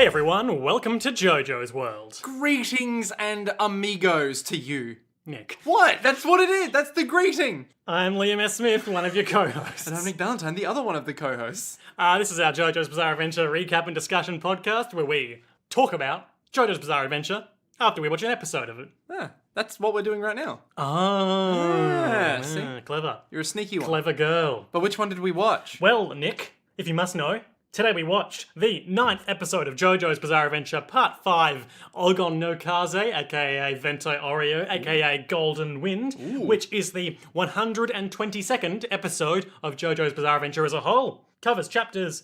Hey everyone, welcome to Jojo's World. Greetings and amigos to you. Nick. What? That's what it is. That's the greeting. I'm Liam S. Smith, one of your co-hosts. And I'm Nick Valentine, the other one of the co-hosts. This is our Jojo's Bizarre Adventure recap and discussion podcast where we talk about Jojo's Bizarre Adventure after we watch an episode of it. Yeah, that's what we're doing right now. Oh, see? Clever. You're a sneaky one. Clever girl. But which one did we watch? Well, Nick, if you must know, today we watched the 9th episode of Jojo's Bizarre Adventure, Part 5, Ogon no Kaze, aka Vento Oreo, aka Golden Wind, which is the 122nd episode of Jojo's Bizarre Adventure as a whole. Covers chapters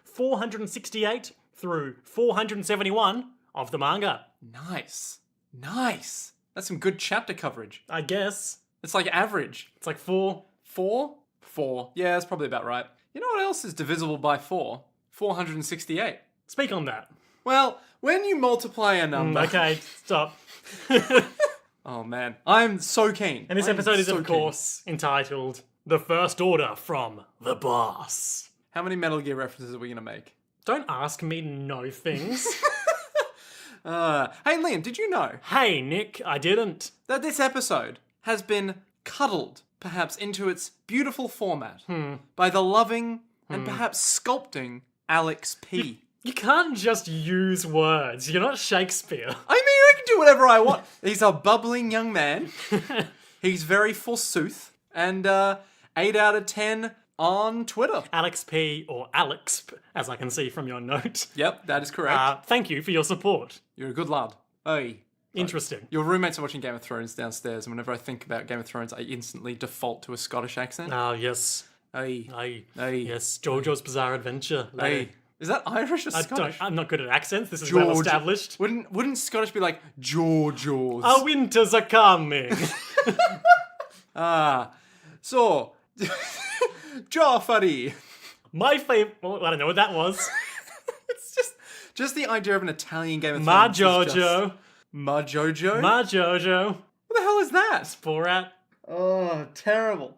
468 through 471 of the manga. Nice. That's some good chapter coverage. I guess. It's like average. It's like 4. 4? 4. Yeah, that's probably about right. You know what else is divisible by 4? 468. Speak on that. Well, when you multiply a number... Okay, stop. Oh man, I'm so keen. And this episode is, of course, entitled The First Order from the Boss. How many Metal Gear references are we going to make? Don't ask me to know things. Hey Liam, did you know Hey, Nick, I didn't. that this episode has been cuddled, perhaps, into its beautiful format by the loving and perhaps sculpting Alex P. You can't just use words. You're not Shakespeare. I mean, I can do whatever I want. He's a bubbling young man. He's very forsooth. And 8 out of 10 on Twitter. Alex P, or Alex, as I can see from your note. Yep, that is correct. Thank you for your support. You're a good lad. Hey. Interesting. Your roommates are watching Game of Thrones downstairs, and whenever I think about Game of Thrones, I instantly default to a Scottish accent. Ah, yes. Hey. Aye. Yes, Jojo's Bizarre Adventure. Hey. Is that Irish or Scottish? I'm not good at accents. This is well established. Wouldn't Scottish be like Jojo's? Our winters are coming. So, Joffrey. My favorite... Well, I don't know what that was. It's just the idea of an Italian Game of Ma Thrones. Jojo. Ma Jojo? Ma Jojo. What the hell is that? Borat. Oh, terrible.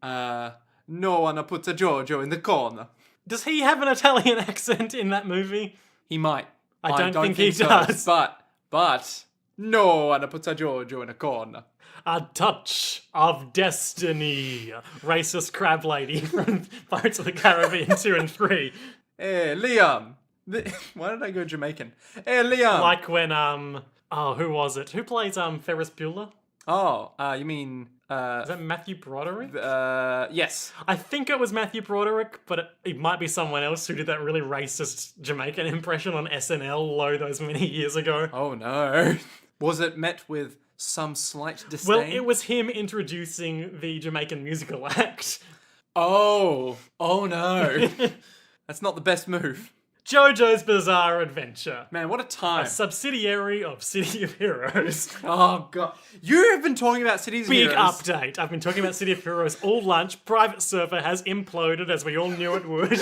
No one puts a Jojo in the corner. Does he have an Italian accent in that movie? He might. I don't think he so, does. But no one puts a Jojo in a corner. A touch of destiny. Racist crab lady from Pirates of the Caribbean 2 and 3. Hey, Liam. Why did I go Jamaican? Hey, Liam. Like when, who was it? Who plays, Ferris Bueller? Oh, you mean... Is that Matthew Broderick? Yes. I think it was Matthew Broderick, but it might be someone else who did that really racist Jamaican impression on SNL those many years ago. Oh no. Was it met with some slight disdain? Well, it was him introducing the Jamaican musical act. Oh no. That's not the best move. Jojo's Bizarre Adventure. Man, what a time. A subsidiary of City of Heroes. Oh god. You have been talking about Cities of Big Heroes. update. I've been talking about City of Heroes all lunch. Private server has imploded as we all knew it would.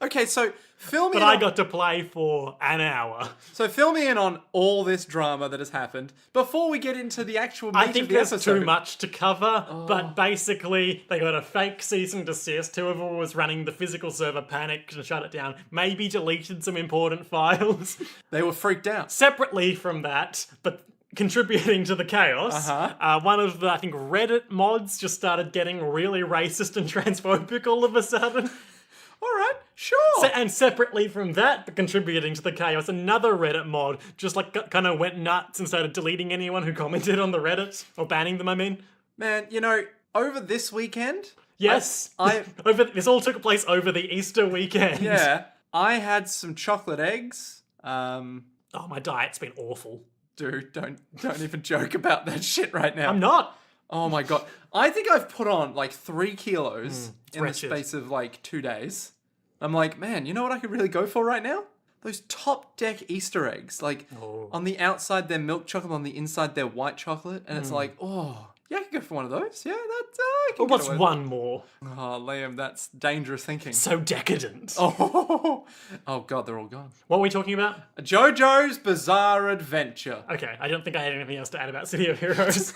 Okay, so fill me But in I got to play for an hour. So fill me in on all this drama that has happened before we get into the actual meat I think of the there's episode. too much to cover, but basically they got a fake cease and desist. Whoever was running the physical server panicked and shut it down. Maybe deleted some important files. They were freaked out. Separately from that, but contributing to the chaos, one of the, I think, Reddit mods just started getting really racist and transphobic all of a sudden. All right, sure. And separately from that, but contributing to the chaos, another Reddit mod just kind of went nuts and started deleting anyone who commented on the Reddit, or banning them, I mean. Man, over this weekend... Yes, this all took place over the Easter weekend. Yeah, I had some chocolate eggs. Oh, my diet's been awful. Dude, don't even joke about that shit right now. I'm not. Oh my god. I think I've put on 3 kilos in wretched. the space of 2 days. I'm like, man, you know what I could really go for right now? Those top deck Easter eggs. On the outside they're milk chocolate, on the inside they're white chocolate. And it's yeah, I could go for one of those. Yeah, that's... I can But get what's away with one more? Oh, Liam, that's dangerous thinking. So decadent. Oh god, they're all gone. What are we talking about? Jojo's Bizarre Adventure. Okay, I don't think I had anything else to add about City of Heroes.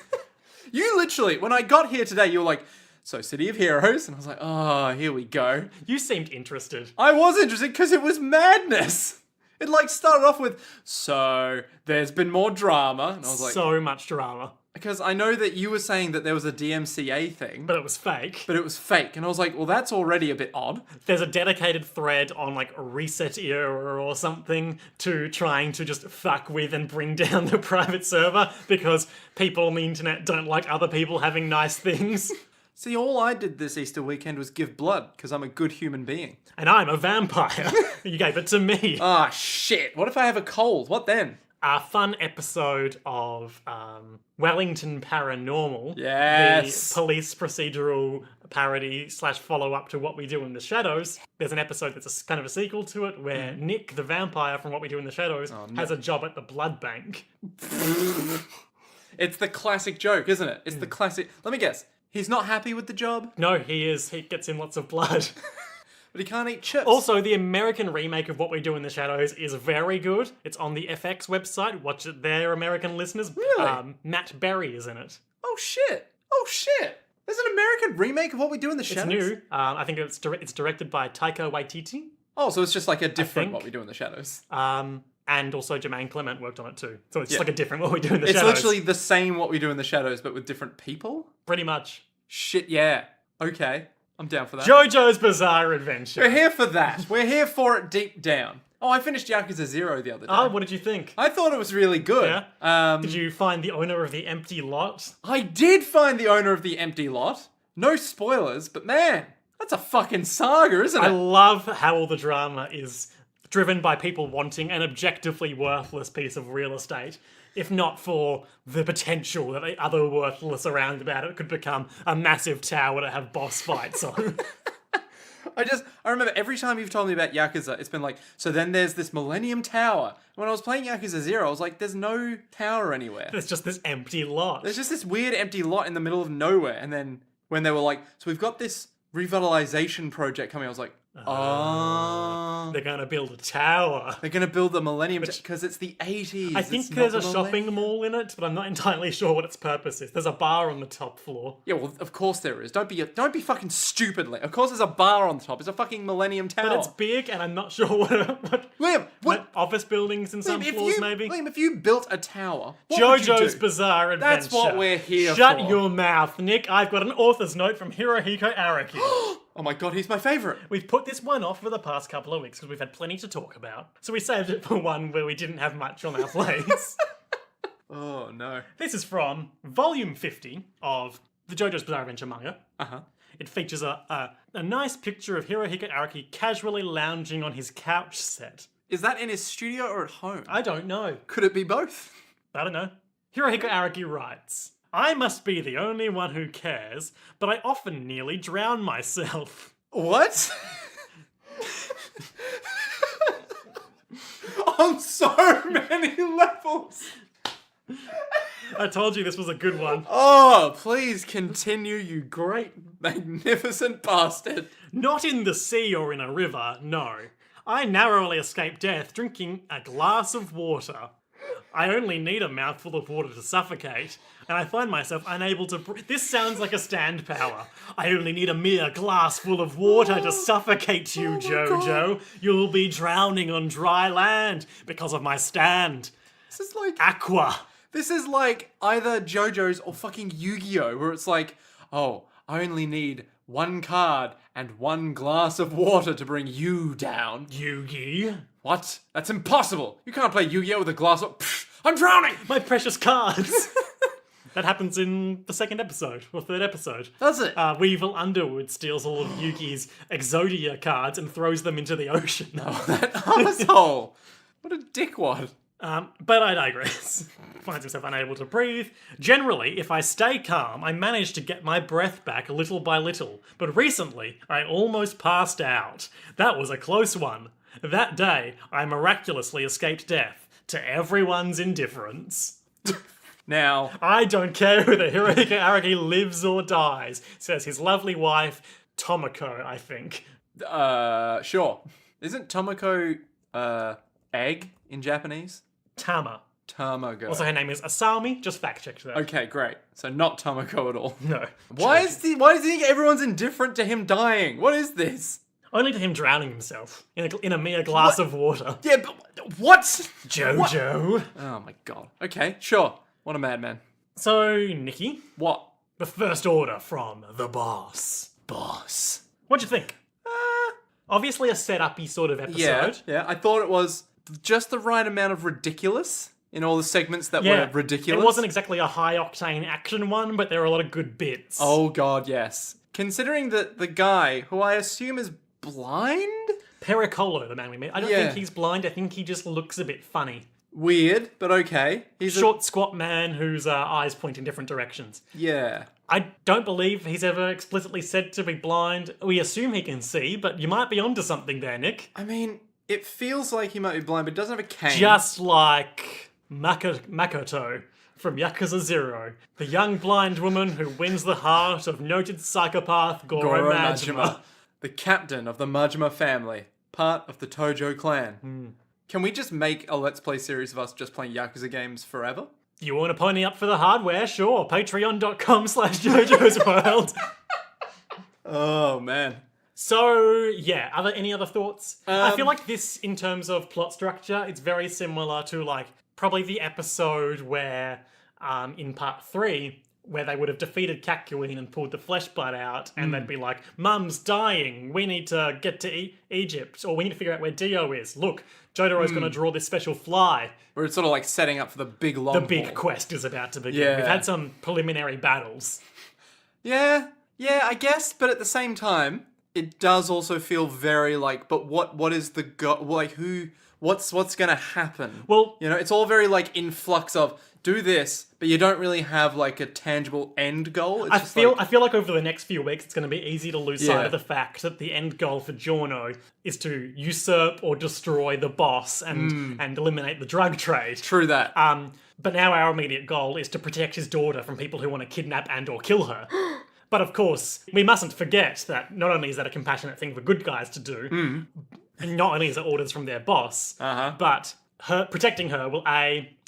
You literally, when I got here today, you were like, So City of Heroes, and I was like, oh, here we go. You seemed interested. I was interested because it was madness. It like started off with, so there's been more drama, and I was like, So much drama. because I know that you were saying that there was a DMCA thing, But it was fake. but it was fake, and I was like, well, that's already a bit odd. There's a dedicated thread on like Reset Era or something to trying to just fuck with and bring down the private server because people on the internet don't like other people having nice things. See, all I did this Easter weekend was give blood because I'm a good human being. And I'm a vampire. You gave it to me. Ah, shit. What if I have a cold? What then? A fun episode of Wellington Paranormal. Yes. The police procedural parody / follow-up to What We Do in the Shadows. There's an episode that's kind of a sequel to it where Nick, the vampire from What We Do in the Shadows, has a job at the blood bank. It's the classic joke, isn't it? It's the classic... Let me guess. He's not happy with the job, No, he is. He gets in lots of blood. but he can't eat chips. Also, the American remake of What We Do in the Shadows is very good. It's on the FX website. Watch it there, American listeners. Really? Matt Berry is in it. Oh, shit. Oh, shit. There's an American remake of What We Do in the It's Shadows? new. I think it's directed by Taika Waititi. Oh, so it's just like a different think. What We Do in the Shadows. And also Jermaine Clement worked on it too. So it's just Yeah. like a different What We Do in the It's Shadows. literally the same What We Do in the Shadows, but with different people? Pretty much. Shit, yeah. Okay. I'm down for that. JoJo's Bizarre Adventure. We're here for that. We're here for it deep down. Oh, I finished Yakuza 0 the other day. Oh, what did you think? I thought it was really good. Yeah? Did you find the owner of the empty lot? I did find the owner of the empty lot. No spoilers, but man, that's a fucking saga, isn't I it? love how all the drama is driven by people wanting an objectively worthless piece of real estate. If not for the potential that the other worthless around about it could become a massive tower to have boss fights on. I remember every time you've told me about Yakuza, it's been like, so then there's this Millennium Tower. When I was playing Yakuza 0, I was like, there's no tower anywhere. There's just this empty lot. There's just this weird empty lot in the middle of nowhere. And then when they were like, so we've got this revitalization project coming, I was like, oh. They're gonna build a tower. They're going to build the Millennium because it's the 80s. I think It's there's a not the shopping millennium. mall in it, but I'm not entirely sure what its purpose is. There's a bar on the top floor. Yeah, well, of course there is. Don't be fucking stupid. Of course there's a bar on the top. It's a fucking Millennium Tower. But it's big, and I'm not sure what Liam, what? office buildings in some Liam, floors, maybe. Liam, if you built a tower, what would you JoJo's do? Bizarre Adventure. That's what we're here Shut for. your mouth, Nick. I've got an author's note from Hirohiko Araki. Oh my god, he's my favourite. We've put this one off for the past couple of weeks because we've had plenty to talk about. So we saved it for one where we didn't have much on our plates. Oh no. This is from volume 50 of the JoJo's Bizarre Adventure manga. Uh-huh. It features a nice picture of Hirohiko Araki casually lounging on his couch set. Is that in his studio or at home? I don't know. Could it be both? I don't know. Hirohiko Araki writes, I must be the only one who cares, but I often nearly drown myself. What? On so many levels. I told you this was a good one. Oh, please continue, you great, magnificent bastard. Not in the sea or in a river, no. I narrowly escaped death drinking a glass of water. I only need a mouthful of water to suffocate, and I find myself unable to breathe. This sounds like a stand power. I only need a mere glass full of water to suffocate you, Jojo. You'll be drowning on dry land because of my stand. This is like Aqua. This is like either JoJo's or fucking Yu-Gi-Oh! Where it's like, oh, I only need one card and one glass of water to bring you down. Yugi. What? That's impossible! You can't play Yu-Gi-Oh! With a glass of... Pfft, I'm drowning! My precious cards. That happens in the second episode, or third episode. Does it? Weevil Underwood steals all of Yugi's Exodia cards and throws them into the ocean. That asshole! What a dickwad. But I digress. Finds himself unable to breathe. Generally, if I stay calm, I manage to get my breath back little by little. But recently, I almost passed out. That was a close one. That day, I miraculously escaped death, to everyone's indifference. Now, I don't care whether Hirohiko Araki lives or dies, says his lovely wife, Tomoko, I think. sure. Isn't Tomoko, egg in Japanese? Tama. Tamako. Also, her name is Asami. Just fact checked that. Okay, great. So not Tamako at all. No. Why does he think everyone's indifferent to him dying? What is this? Only to him drowning himself in a mere glass of water. Yeah, but what? Jojo. What? Oh my god. Okay, sure. What a madman. So, Nikki, What? the first order from the boss. Boss. What'd you think? Obviously a set-up-y sort of episode. Yeah. I thought it was just the right amount of ridiculous in all the segments that were ridiculous. It wasn't exactly a high-octane action one, but there were a lot of good bits. Oh god, yes. Considering that the guy, who I assume is blind? Pericolo, the man we met. I don't Yeah. think he's blind. I think he just looks a bit funny. Weird, but okay. He's Short, squat man whose eyes point in different directions. Yeah. I don't believe he's ever explicitly said to be blind. We assume he can see, but you might be onto something there, Nick. I mean, it feels like he might be blind, but doesn't have a cane. Just like Makoto from Yakuza 0, the young blind woman who wins the heart of noted psychopath Goro Majima. The captain of the Majima family, part of the Tojo clan. Can we just make a Let's Play series of us just playing Yakuza games forever? You want to pony up for the hardware? Sure. Patreon.com/Jojo's World. Oh, man. So, yeah, any other thoughts? I feel like this, in terms of plot structure, it's very similar to, like, probably the episode where, in part 3, where they would have defeated Kakyoin and pulled the flesh blood out, and they'd be like, Mum's dying, we need to get to Egypt, or we need to figure out where Dio is. Look, Jotaro's going to draw this special fly. Where it's sort of like setting up for the big long The big haul. quest is about to begin. Yeah. We've had some preliminary battles. Yeah, I guess, but at the same time, it does also feel very like, but what is the what's gonna happen? Well, You know, it's all very like in flux of do this, but you don't really have like a tangible end goal. It's I just feel like, like over the next few weeks it's going to be easy to lose sight of the fact that the end goal for Giorno is to usurp or destroy the boss and eliminate the drug trade. true that. But now our immediate goal is to protect his daughter from people who want to kidnap and or kill her. But of course, we mustn't forget that not only is that a compassionate thing for good guys to do, and not only is it orders from their boss, but protecting her will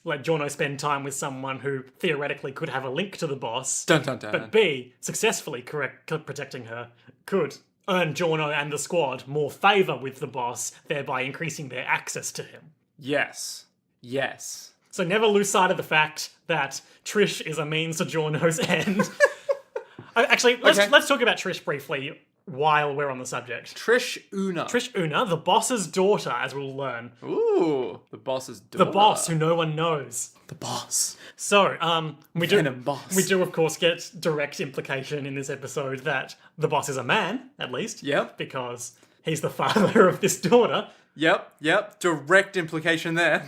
let Giorno spend time with someone who theoretically could have a link to the boss. Dun dun dun. But B, successfully protecting her could earn Giorno and the squad more favour with the boss, thereby increasing their access to him. Yes. So never lose sight of the fact that Trish is a means to Giorno's end. Actually, let's talk about Trish briefly while we're on the subject. Trish Una. Trish Una, the boss's daughter, as we'll learn. Ooh, the boss's daughter. The boss who no one knows. The boss. So, we Venom boss. We do, of course, get direct implication in this episode that the boss is a man, at least. Yep. Because he's the father of this daughter. Yep. Direct implication there.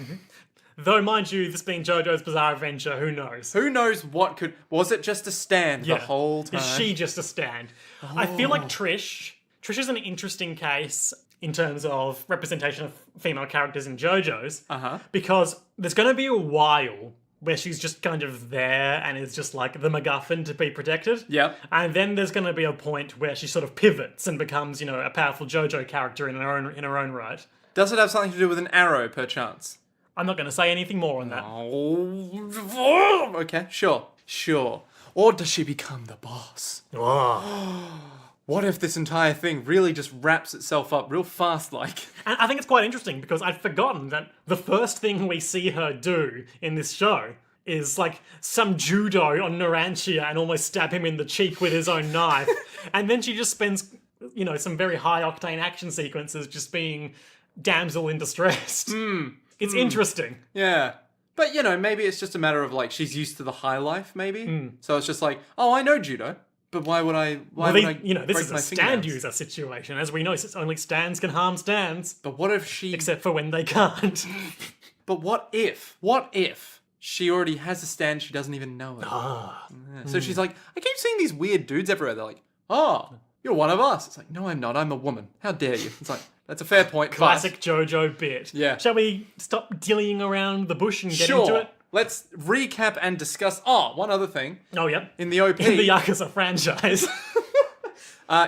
Though, mind you, this being JoJo's Bizarre Adventure, who knows? Who knows what could... Was it just a stand the whole time? Is she just a stand? I feel like Trish is an interesting case in terms of representation of female characters in JoJo's. Because there's going to be a while where she's just kind of there and is just like the MacGuffin to be protected. Yep. And then there's going to be a point where she sort of pivots and becomes, a powerful JoJo character in her own right. Does it have something to do with an arrow, perchance? I'm not going to say anything more on that. Oh, okay, sure. Or does she become the boss? What if this entire thing really just wraps itself up real fast like? And I think it's quite interesting because I'd forgotten that the first thing we see her do in this show is like some judo on Narantia and almost stab him in the cheek with his own knife. And then she just spends, some very high octane action sequences just being damsel in distress. It's interesting. Yeah. But, maybe it's just a matter of, like, she's used to the high life, maybe? So it's just like, oh, I know judo, but why would I this is a stand fingernails? user situation. As we know, only stands can harm stands. But what if she... Except for when they can't. But what if she already has a stand, she doesn't even know it? Yeah. So she's like, I keep seeing these weird dudes everywhere. They're like, oh, you're one of us. It's like, no, I'm not. I'm a woman. How dare you? It's like, that's a fair point. Classic JoJo bit. Yeah. Shall we stop dillying around the bush and get Sure. into it? Let's recap and discuss. Oh, one other thing. Oh, yep. In the OP. In the Yakuza franchise.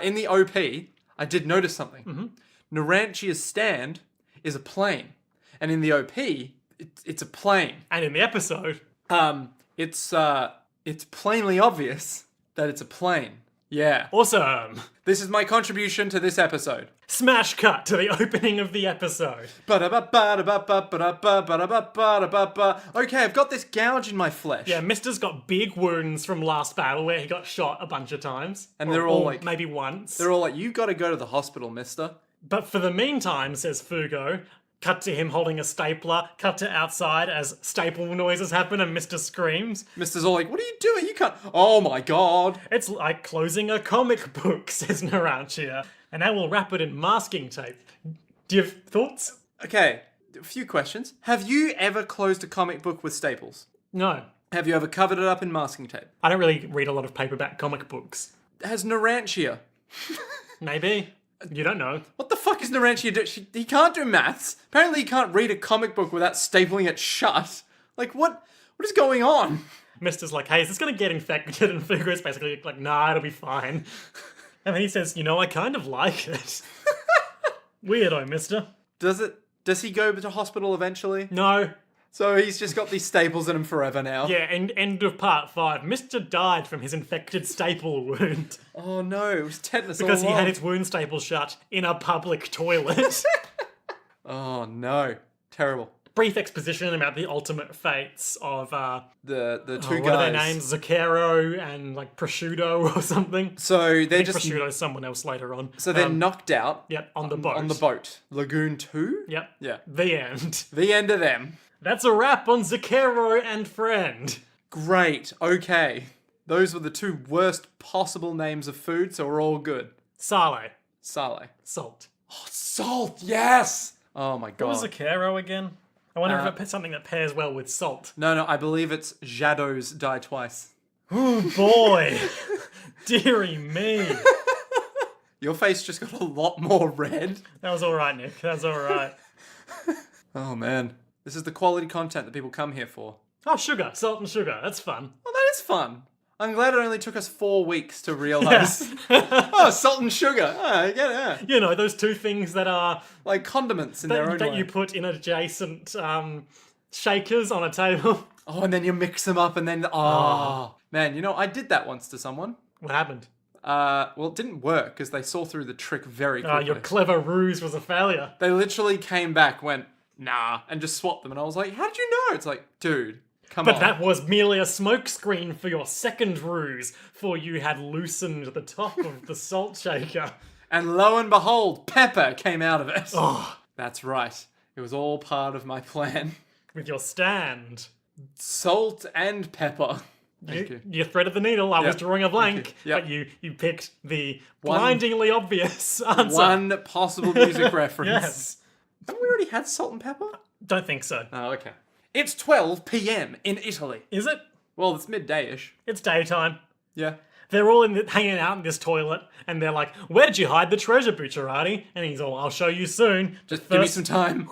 In the OP, I did notice something. Narantia's stand is a plane. And in the OP, It's a plane. And in the episode, It's plainly obvious that it's a plane. Yeah. awesome. This is my contribution to this episode. Smash cut to the opening of the episode. Okay, I've got this gouge in my flesh. Yeah, Mister's got big wounds from last battle where he got shot a bunch of times. And they're all like... maybe once. They're all like, you've got to go to the hospital, mister. But for the meantime, says Fugo, cut to him holding a stapler, cut to outside as staple noises happen and Mister screams. Mister's all like, what are you doing? You can't... Oh my god. It's like closing a comic book, says Narantia. And now we'll wrap it in masking tape. Do you have thoughts? Okay, a few questions. Have you ever closed a comic book with staples? No. Have you ever covered it up in masking tape? I don't really read a lot of paperback comic books. Has Narantia... Maybe. You don't know. What the fuck is Narantia do? He can't do maths. Apparently he can't read a comic book without stapling it shut. Like, what is going on? Mister's like, hey, is this gonna get infected? And Fugo's basically like, nah, it'll be fine. And then he says, I kind of like it. Weirdo, Mister. Does he go to hospital eventually? No. So he's just got these staples in him forever now. Yeah, and end of part 5. Mister died from his infected staple wound. Oh no, it was tetanus Because all he had along. his wound staple shut in a public toilet. Oh no. Terrible. Brief exposition about the ultimate fates of The two what are their guys. names? Zucchero and like Prosciutto or something. So they're just... Prosciutto's someone else later on. So they're knocked out. Yep, on the boat. On the boat. Lagoon 2? Yep. Yeah. The end. The end of them. That's a wrap on Zucchero and Friend. Great. Okay. Those were the two worst possible names of food, so we're all good. Sale. Sale. Salt. Oh, salt. Yes. Oh my god. What was Zucchero again? I wonder if it's something that pairs well with salt. No, I believe it's Shadows Die Twice. Oh boy. Deary me. Your face just got a lot more red. That was alright, Nick. That was alright. Oh man. This is the quality content that people come here for. Oh, sugar. Salt and sugar. That's fun. Well, that is fun. I'm glad it only took us 4 weeks to realise. Oh, salt and sugar. Oh, I get it. Those two things that are... Like condiments in their own that way. you put in adjacent shakers on a table. Oh, and then you mix them up and then... Oh. Man, I did that once to someone. What happened? Well, it didn't work because they saw through the trick very quickly. Your clever ruse was a failure. They literally came back, went, nah, and just swapped them. And I was like, how did you know? It's like, dude, come on. But that was merely a smokescreen for your second ruse, for you had loosened the top of the salt shaker. And lo and behold, pepper came out of it. Oh, That's right. It was all part of my plan. with your stand. Salt and pepper. Thank you. You threaded the needle. I was Yep. drawing a blank, Yep. but you picked the blindingly obvious answer. One possible music reference. Yes. Haven't we already had salt and pepper? Don't think so. Oh, okay. It's 12 p.m. in Italy. Is it? Well, it's midday-ish. It's daytime. Yeah. They're all hanging out in this toilet, and they're like, "Where did you hide the treasure, Bucciarati?" And he's all, "I'll show you soon. Just give me some time.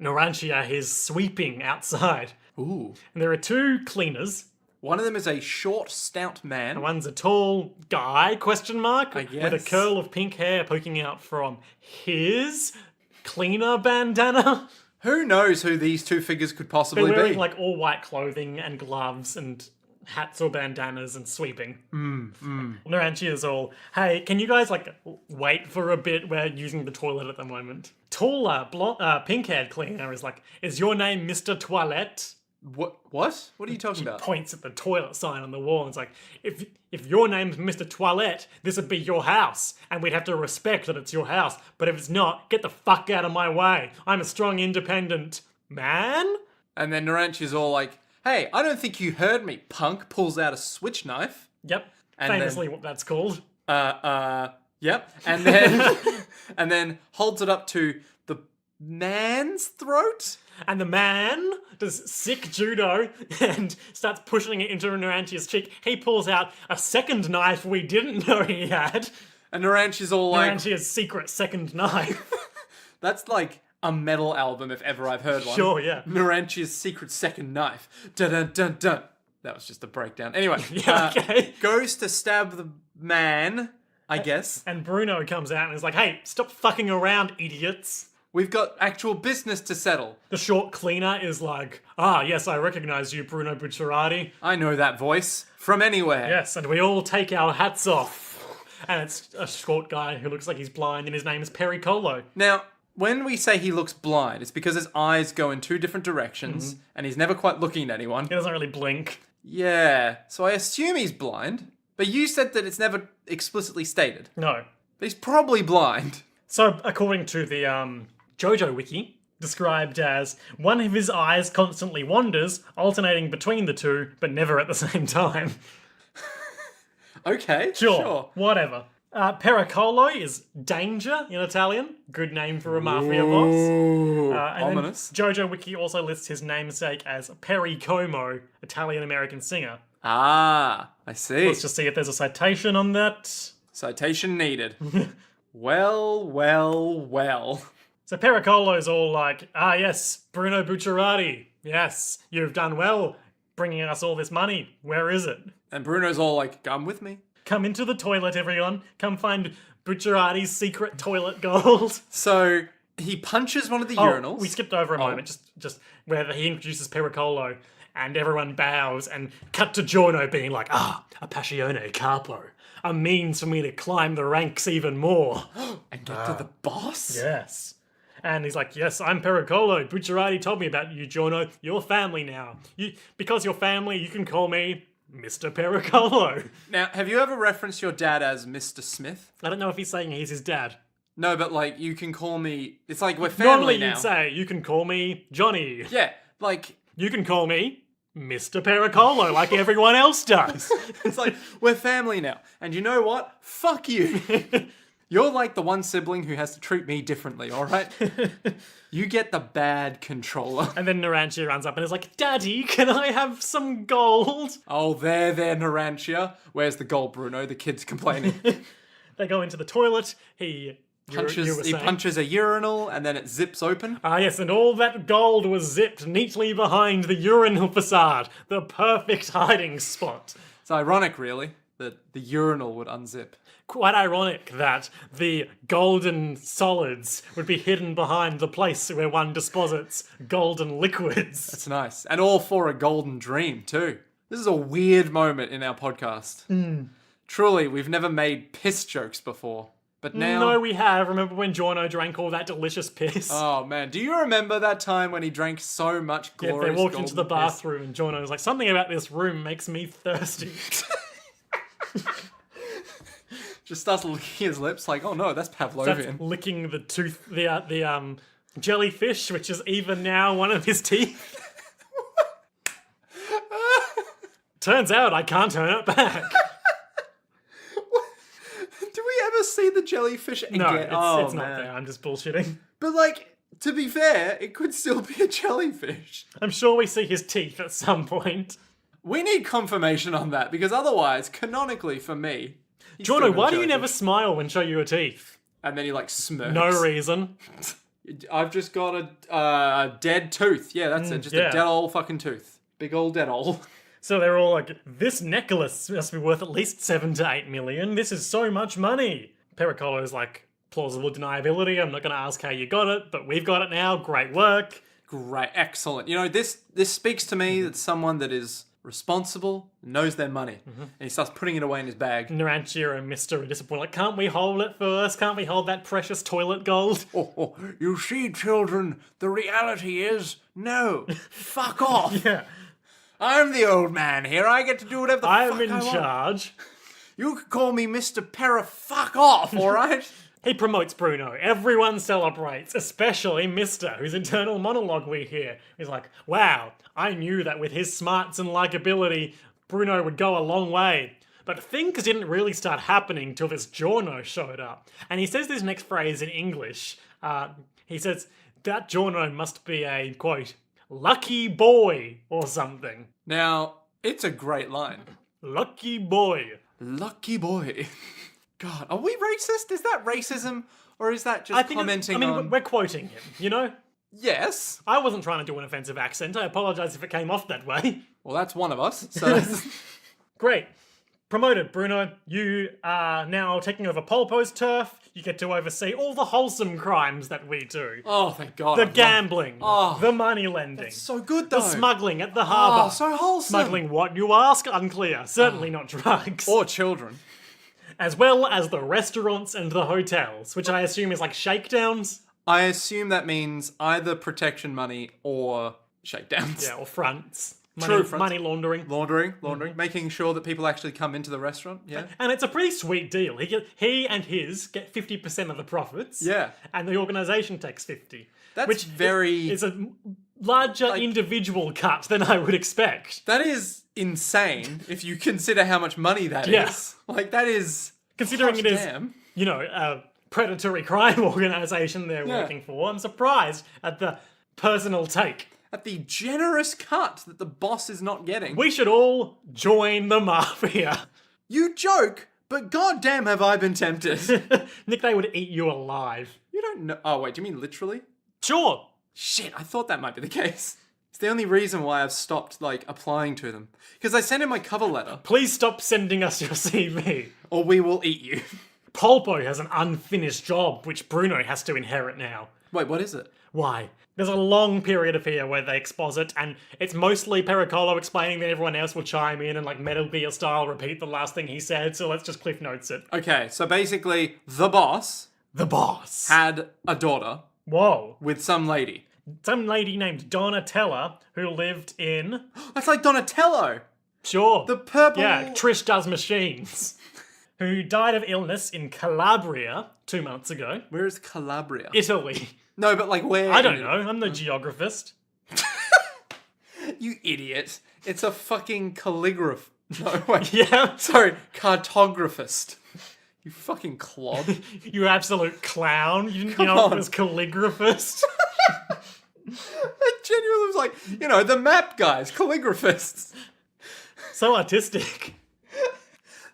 Narantia is sweeping outside. Ooh. And there are two cleaners. One of them is a short, stout man. One's a tall guy, question mark, with a guess. curl of pink hair poking out from his cleaner bandana. Who knows who these two figures could They're possibly wearing be? like all white clothing and gloves and hats or bandanas and sweeping. Narantia's all, "Hey, can you guys like wait for a bit? We're using the toilet at the moment." Taller, pink-haired cleaner is like, "Is your name Mr. Toilette?" What? What are you talking about? Points at the toilet sign on the wall and it's like, if your name's Mr. Toilette, this would be your house, and we'd have to respect that it's your house. But if it's not, get the fuck out of my way. I'm a strong, independent man. And then Naranchi's all like, "Hey, I don't think you heard me, punk." Pulls out a switch knife. Yep, And famously what that's called. Yep. And then and then holds it up to the man's throat. And the man does sick judo and starts pushing it into Narantia's cheek. He pulls out a second knife we didn't know he had. And Naranchi's all like, Narantia's secret second knife. that's like a metal album if ever I've heard one. Sure, yeah. Naranchi's secret second knife. Dun dun dun dun. That was just a breakdown. Anyway, Yeah, okay. goes to stab the man, I guess. And Bruno comes out and is like, "Hey, stop fucking around, idiots." We've got actual business to settle. The short cleaner is like, ah, yes, I recognize you, Bruno Bucciarati. I know that voice from anywhere. Yes, and we all take our hats off. And it's a short guy who looks like he's blind, and his name is Pericolo. Now, when we say he looks blind, it's because his eyes go in two different directions, and he's never quite looking at anyone. He doesn't really blink. Yeah, so I assume he's blind, but you said that it's never explicitly stated. No. But he's probably blind. So, according to the Jojo wiki, described as one of his eyes constantly wanders, alternating between the two, but never at the same time. Okay, Sure. Whatever. Pericolo is danger in Italian. Good name for a mafia boss. Ooh, And then ominous. Jojo wiki also lists his namesake as Perry Como, Italian-American singer. Ah, I see. Let's just see if there's a citation on that. Citation needed. Well. So Pericolo's all like, ah yes, Bruno Bucciarati. Yes, you've done well bringing us all this money. Where is it? And Bruno's all like, come with me. Come into the toilet, everyone. Come find Bucciarati's secret toilet gold. So he punches one of the urinals. We skipped over a moment, just where he introduces Pericolo and everyone bows and cut to Giorno being like, a passione capo. A means for me to climb the ranks even more. And get to the boss? Yes. And he's like, yes, I'm Pericolo. Bucciarati told me about you, Giorno. You're family now. Because you're family, you can call me Mr. Pericolo. Now, have you ever referenced your dad as Mr. Smith? I don't know if he's saying he's his dad. No, but like, you can call me... It's like, we're family Normally now. you'd say, you can call me Johnny. Yeah, like... You can call me Mr. Pericolo like everyone else does. It's like, we're family now. And you know what? Fuck you. You're like the one sibling who has to treat me differently, alright? You get the bad controller. And then Narantia runs up and is like, Daddy, can I have some gold? Oh, there, Narantia. Where's the gold, Bruno? The kid's complaining. They go into the toilet. He punches a urinal and then it zips open. Ah, yes, and all that gold was zipped neatly behind the urinal facade. The perfect hiding spot. It's ironic, really, that the urinal would unzip. Quite ironic that the golden solids would be hidden behind the place where one deposits golden liquids. That's nice. And all for a golden dream, too. This is a weird moment in our podcast. Truly, we've never made piss jokes before. But now... No, we have. Remember when Giorno drank all that delicious piss? Oh, man. Do you remember that time when he drank so much glorious They walked golden into the piss? bathroom and Giorno was like, something about this room makes me thirsty. Just starts licking his lips like, oh no, that's Pavlovian. That's licking the tooth, the jellyfish, which is even now one of his teeth. Turns out I can't turn it back. Do we ever see the jellyfish again? No, it's not there. I'm just bullshitting. But like, to be fair, it could still be a jellyfish. I'm sure we see his teeth at some point. We need confirmation on that, because otherwise, canonically for me... Giorno, why do you never smile when show your teeth? And then he like smirks. No reason. I've just got a dead tooth. Yeah, that's it. Just a dead old fucking tooth. Big old dead old. So they're all like, this necklace must be worth at least 7 to 8 million. This is so much money. Pericolo's like, plausible deniability. I'm not going to ask how you got it, but we've got it now. Great work. Great. Excellent. You know, this speaks to me that someone that is responsible, knows their money. And he starts putting it away in his bag. Narantia and Mister are disappointed. Like, can't we hold it first? Can't we hold that precious toilet gold? Oh, you see, children, the reality is, no. Fuck off. Yeah. I'm the old man here. I get to do whatever the fuck I I'm in want. charge. You could call me Mr. Para fuck off, alright? He promotes Bruno. Everyone celebrates, especially Mister, whose internal monologue we hear. He's like, wow, I knew that with his smarts and likability, Bruno would go a long way. But things didn't really start happening till this Giorno showed up. And he says this next phrase in English. He says, that Giorno must be a, quote, lucky boy or something. Now, it's a great line. Lucky boy. Lucky boy. God, are we racist? Is that racism? Or is that just commenting on... we're quoting him, you know? Yes. I wasn't trying to do an offensive accent. I apologise if it came off that way. Well, that's one of us. So Great. promoted, Bruno. You are now taking over Polpo's turf. You get to oversee all the wholesome crimes that we do. Oh, thank God. The gambling, Oh, the money lending, so good though. the smuggling at the harbour. Oh, so wholesome. Smuggling what, you ask? Unclear. Certainly not drugs. Or children. As well as the restaurants and the hotels, which I assume is like shakedowns. I assume that means either protection money or shakedowns. Yeah, or fronts. True, fronts. Money laundering. Laundering. Making sure that people actually come into the restaurant. Yeah. And it's a pretty sweet deal. He and his get 50% of the profits. Yeah. And the organisation takes 50. That's which very... is a larger individual cut than I would expect. That is insane if you consider how much money that is. Yeah. Like, that is... Considering it is, damn. you know, a predatory crime organisation they're working for, I'm surprised at the personal take. At the generous cut that the boss is not getting. We should all join the mafia. You joke, but goddamn have I been tempted. Nick, they would eat you alive. You don't know... Oh, wait, do you mean literally? Sure. Shit, I thought that might be the case. It's the only reason why I've stopped, like, applying to them. Because I sent in my cover letter. Please stop sending us your CV. Or we will eat you. Polpo has an unfinished job, which Bruno has to inherit now. Wait, what is it? Why? There's a long period of here where they exposit, and it's mostly Pericolo explaining that everyone else will chime in and, like, Metal Gear style repeat the last thing he said, so let's just Cliff Notes it. Okay, so basically, the boss The boss. had a daughter Whoa. with some lady. Some lady named Donatella who lived in... That's like Donatello! Sure. The purple... Yeah, Trish does machines. Who died of illness in Calabria 2 months ago. Where is Calabria? Italy. No, but like where? I don't know. I'm no geographist. You idiot. It's a fucking calligraph. No, wait. Yeah. Sorry, cartographist. You fucking clod. You absolute clown. You didn't Come know on. it was calligraphist. I genuinely was like, you know, the map guys, calligraphists. So artistic.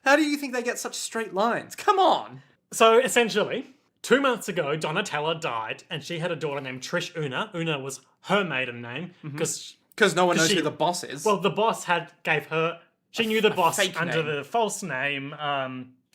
How do you think they get such straight lines? Come on. So essentially, 2 months ago, Donatella died, and she had a daughter named Trish Una. Una was her maiden name because no one knows she- who the boss is. well, the boss gave her. She knew the boss fake under name. the false name.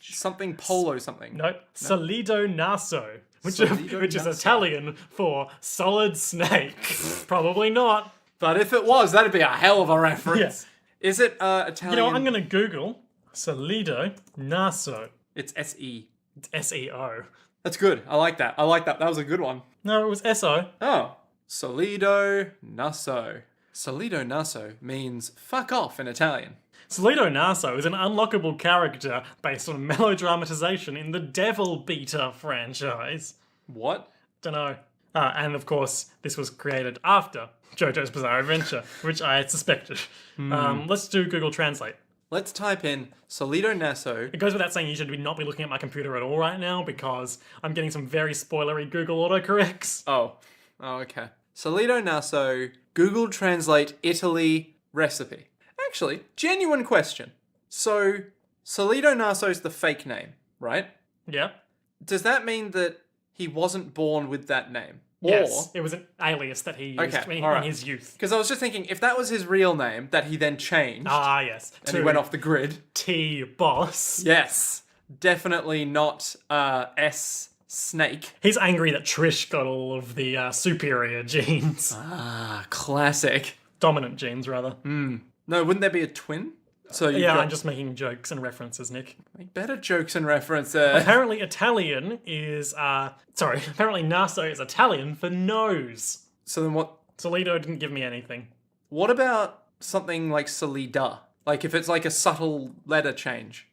Something Polo something. Nope, Solido Naso, Solido which is Naso. Italian for solid snake. Probably not. But if it was, that'd be a hell of a reference. Yes. Is it Italian? You know, I'm going to Google Solido Naso. It's S-E. It's SEO. That's good. I like that. That was a good one. No, it was SO. Oh. Solido Naso. Solido Naso means fuck off in Italian. Solido Naso is an unlockable character based on melodramatization in the Devil Beater franchise. What? Dunno. And of course, this was created after JoJo's Bizarre Adventure, which I suspected. Let's do Google Translate. Let's type in Solido Naso. It goes without saying you should not be looking at my computer at all right now because I'm getting some very spoilery Google autocorrects. Oh, okay. Solido Naso, Google Translate Italy recipe. Actually, genuine question. So, Solido Naso's the fake name, right? Yeah. Does that mean that he wasn't born with that name? Yes, it was an alias that he used Okay, in alright. his youth. Because I was just thinking, if that was his real name that he then changed Ah, yes. and he went off the grid, T-Boss. yes, definitely not S Snake. He's angry that Trish got all of the superior genes. Ah, classic. Dominant genes, rather. No, wouldn't there be a twin? So you Yeah, I'm just making jokes and references, Nick. make better jokes and references. Apparently Italian is, apparently Naso is Italian for nose. So then what? Solido didn't give me anything. What about something like Solida? Like if it's like a subtle letter change.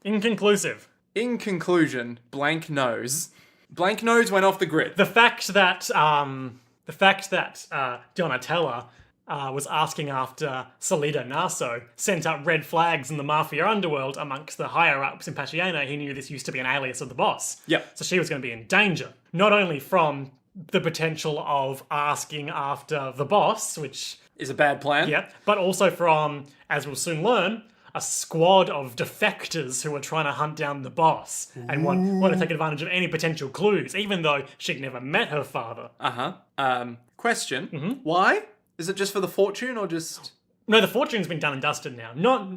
Inconclusive. In conclusion, blank nose. Blank nose went off the grid. The fact that Donatella was asking after Solido Naso sent up red flags in the mafia underworld amongst the higher-ups in Paciano. He knew this used to be an alias of the boss. Yep. So she was going to be in danger. Not only from the potential of asking after the boss, which, Is a bad plan. yep, but also from, as we'll soon learn, a squad of defectors who are trying to hunt down the boss and want to take advantage of any potential clues, even though she'd never met her father. Question. Why? Is it just for the fortune or just... No, the fortune's been done and dusted now.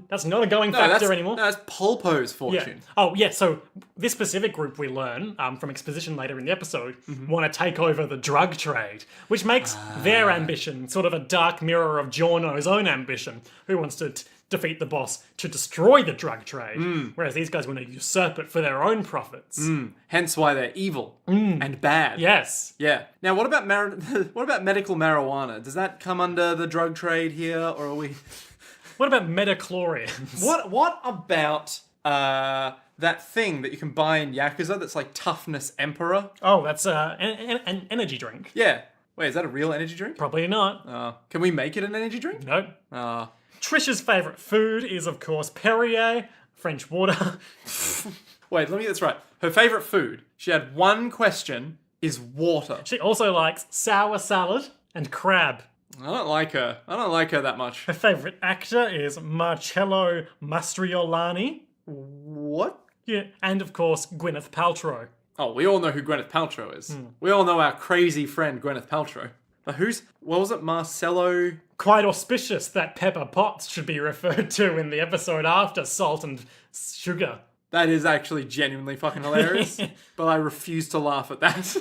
That's not a going factor anymore. No, that's Polpo's fortune. Yeah. Oh, yeah, so this specific group we learn, from exposition later in the episode, want to take over the drug trade, which makes their ambition sort of a dark mirror of Giorno's own ambition, who wants to defeat the boss to destroy the drug trade, whereas these guys want to usurp it for their own profits. Hence why they're evil and bad. Yes. Yeah. Now, what about what about medical marijuana? Does that come under the drug trade here, or are we? What about metachlorians? What about that thing that you can buy in Yakuza that's like Toughness Emperor? Oh, that's an energy drink. Yeah. Wait, is that a real energy drink? Probably not. Can we make it an energy drink? Nope. Trish's favourite food is, of course, Perrier, French water. Wait, let me get this right. Her favourite food, she had one question, is water. She also likes sour salad and crab. I don't like her. I don't like her that much. Her favourite actor is Marcello Mastroianni. What? Yeah, and of course, Gwyneth Paltrow. Oh, we all know who Gwyneth Paltrow is. We all know our crazy friend Gwyneth Paltrow. But what was it, Marcello? Quite auspicious that Pepper Potts should be referred to in the episode after Salt and Sugar. That is actually genuinely fucking hilarious, but I refuse to laugh at that.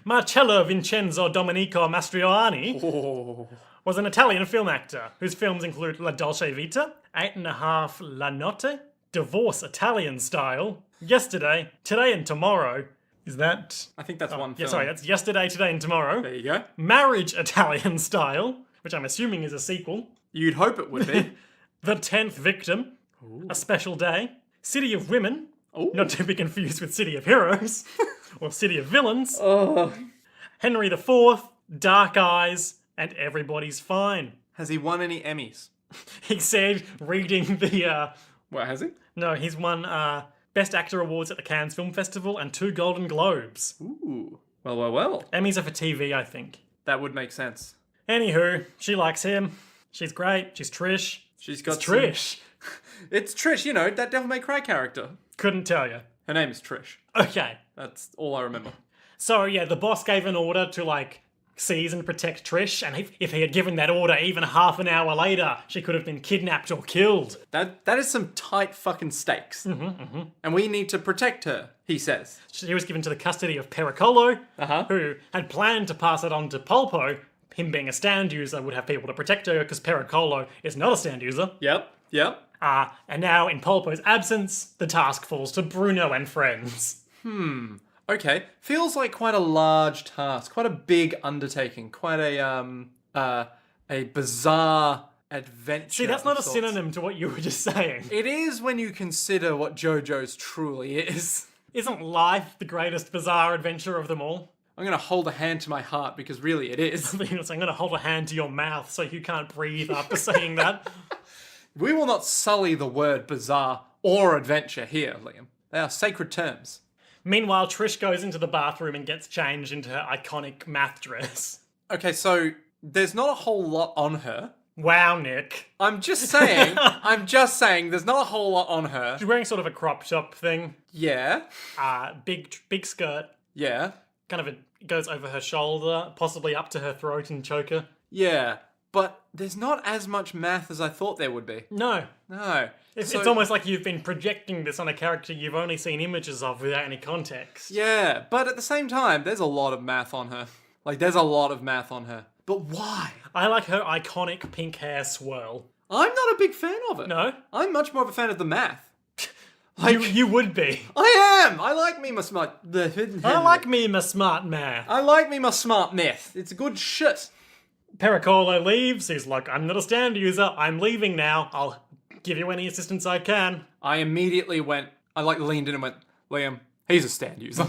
Marcello Vincenzo Domenico Mastroianni was an Italian film actor whose films include La Dolce Vita, 8.5 La Notte, Divorce Italian Style, Yesterday, Today and Tomorrow. Is that... I think that's one film. Yeah, sorry, that's Yesterday, Today and Tomorrow. There you go. Marriage Italian Style, which I'm assuming is a sequel. You'd hope it would be. The 10th Victim, A Special Day, City of Women, not to be confused with City of Heroes, or City of Villains, Henry IV, Dark Eyes, and Everybody's Fine. Has he won any Emmys? He said, reading the... What, has he? No, he's won Best Actor Awards at the Cannes Film Festival and 2 Golden Globes. Ooh. Well. Emmys are for TV, I think. That would make sense. Anywho, she likes him. She's great. She's Trish. She's got Trish. It's Trish, you know, that Devil May Cry character. Couldn't tell you. Her name is Trish. Okay. That's all I remember. So, yeah, the boss gave an order to, seize and protect Trish, and if he had given that order even half an hour later, she could have been kidnapped or killed. That is some tight fucking stakes. And we need to protect her, he says. She was given to the custody of Pericolo, who had planned to pass it on to Polpo. Him being a stand user would have people to protect her, because Pericolo is not a stand user. Yep. And now, in Polpo's absence, the task falls to Bruno and friends. Okay. Feels like quite a large task, quite a big undertaking, quite a bizarre adventure. See, that's not a synonym to what you were just saying. It is when you consider what JoJo's truly is. Isn't life the greatest bizarre adventure of them all? I'm going to hold a hand to my heart because really it is. I'm going to hold a hand to your mouth so you can't breathe after saying that. We will not sully the word bizarre or adventure here, Liam. They are sacred terms. Meanwhile, Trish goes into the bathroom and gets changed into her iconic math dress. Okay, so there's not a whole lot on her. Wow, Nick. I'm just saying there's not a whole lot on her. She's wearing sort of a crop top thing. Yeah. Big skirt. Yeah. Kind of it goes over her shoulder, possibly up to her throat and choker. Yeah. But there's not as much math as I thought there would be. No. It's almost like you've been projecting this on a character you've only seen images of without any context. Yeah, but at the same time, there's a lot of math on her. There's a lot of math on her. But why? I like her iconic pink hair swirl. I'm not a big fan of it. No? I'm much more of a fan of the math. You would be. I am! I like me my smart... I like me my smart math. I like me my smart math. It's good shit. Pericolo leaves. He's like, I'm not a stand user. I'm leaving now. I'll give you any assistance I can. I immediately leaned in and went, Liam, he's a stand user.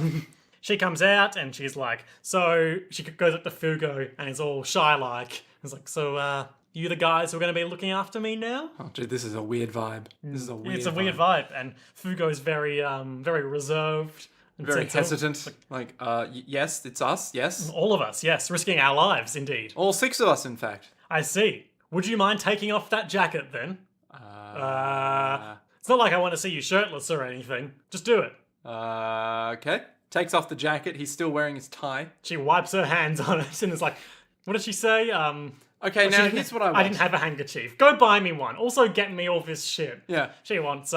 She comes out and she's like, so she goes up to Fugo and is all shy-like. It's like, so, you the guys who are going to be looking after me now? Oh, dude, this is a weird vibe. It's a weird vibe. And Fugo's very reserved. Very hesitant. Yes, it's us, yes. All of us, yes. Risking our lives, indeed. All 6 of us, in fact. I see. Would you mind taking off that jacket, then? It's not like I want to see you shirtless or anything. Just do it. Okay. Takes off the jacket. He's still wearing his tie. She wipes her hands on it and is like, what did she say? Okay, now here's what I want. I didn't have a handkerchief. Go buy me one. Also, get me all this shit. Yeah. She wants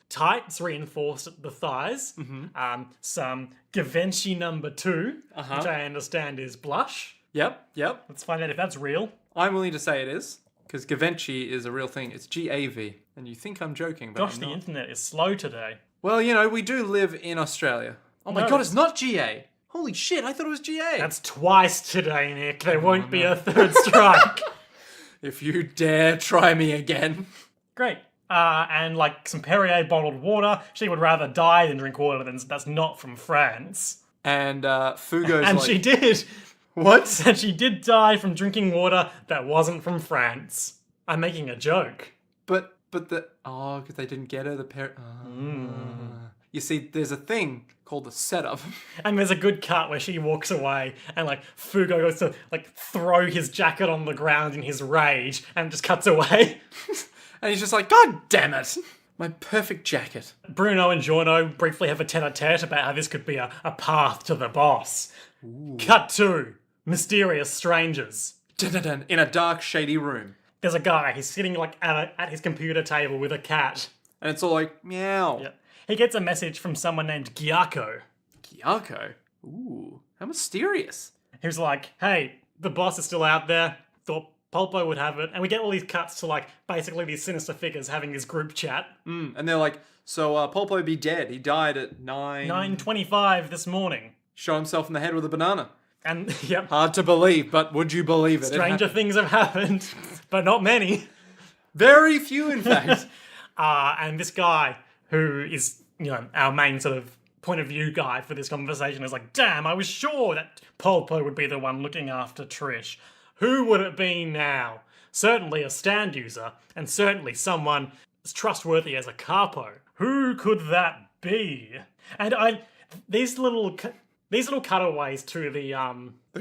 tights reinforced at the thighs. Some Givenchy number 2, which I understand is blush. Yep. Let's find out if that's real. I'm willing to say it is, because Givenchy is a real thing. It's GAV. And you think I'm joking, but Gosh, I'm the not. internet is slow today. Well, you know, we do live in Australia. Oh my No. god, it's not GA. Holy shit, I thought it was GA. That's twice today, Nick. There won't be a third strike. If you dare try me again. Great. And like some Perrier bottled water. She would rather die than drink water. That's not from France. And Fugo's And like... she did. What? And she did die from drinking water that wasn't from France. I'm making a joke. But the... Oh, because they didn't get her the You see, there's a thing called the setup. And there's a good cut where she walks away and like Fugo goes to like throw his jacket on the ground in his rage and just cuts away. And he's just like, God damn it! My perfect jacket. Bruno and Giorno briefly have a tete-a-tete about how this could be a path to the boss. Ooh. Cut 2. Mysterious strangers. Dun-dun-dun, in a dark, shady room. There's a guy, he's sitting like at his computer table with a cat. And it's all like, meow. Yep. He gets a message from someone named Gyako. Gyako? Ooh, how mysterious. Who's like, hey, the boss is still out there. Thought Pulpo would have it. And we get all these cuts to like basically these sinister figures having this group chat. And they're like, so Pulpo be dead. He died at 9:25 this morning. Shot himself in the head with a banana. And, yep, Hard to believe, but would you believe it? stranger things have happened, but not many. Very few, in fact. And this guy, who is, you know, our main sort of point of view guy for this conversation, is like, damn, I was sure that Pulpo would be the one looking after Trish. Who would it be now? Certainly a stand user, and certainly someone as trustworthy as a capo. Who could that be? And these little cutaways to the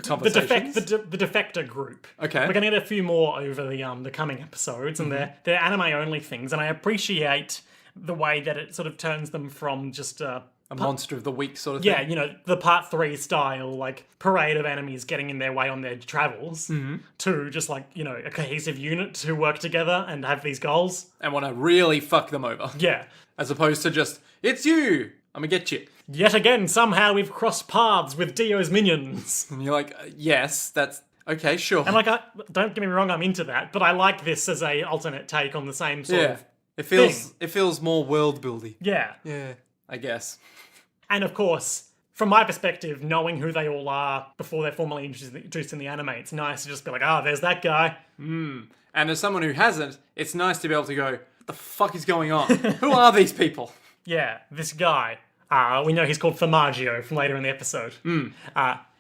conversations? the defector group. Okay. We're gonna get a few more over the coming episodes, and they're anime only things, and I appreciate the way that it sort of turns them from just A monster of the week sort of thing. yeah, you know, the part 3 style, like, parade of enemies getting in their way on their travels, to just, like, you know, a cohesive unit to work together and have these goals. And want to really fuck them over. Yeah. As opposed to just, it's you! I'm gonna get you. Yet again, somehow we've crossed paths with Dio's minions. And you're like, yes, that's... Okay, sure. And, like, don't get me wrong, I'm into that, but I like this as a alternate take on the same sort of It thing. feels more world-buildy. Yeah. Yeah, I guess. And of course, from my perspective, knowing who they all are before they're formally introduced in the anime, it's nice to just be like, there's that guy. And as someone who hasn't, it's nice to be able to go, what the fuck is going on? Who are these people? Yeah, this guy. We know he's called Formaggio from later in the episode.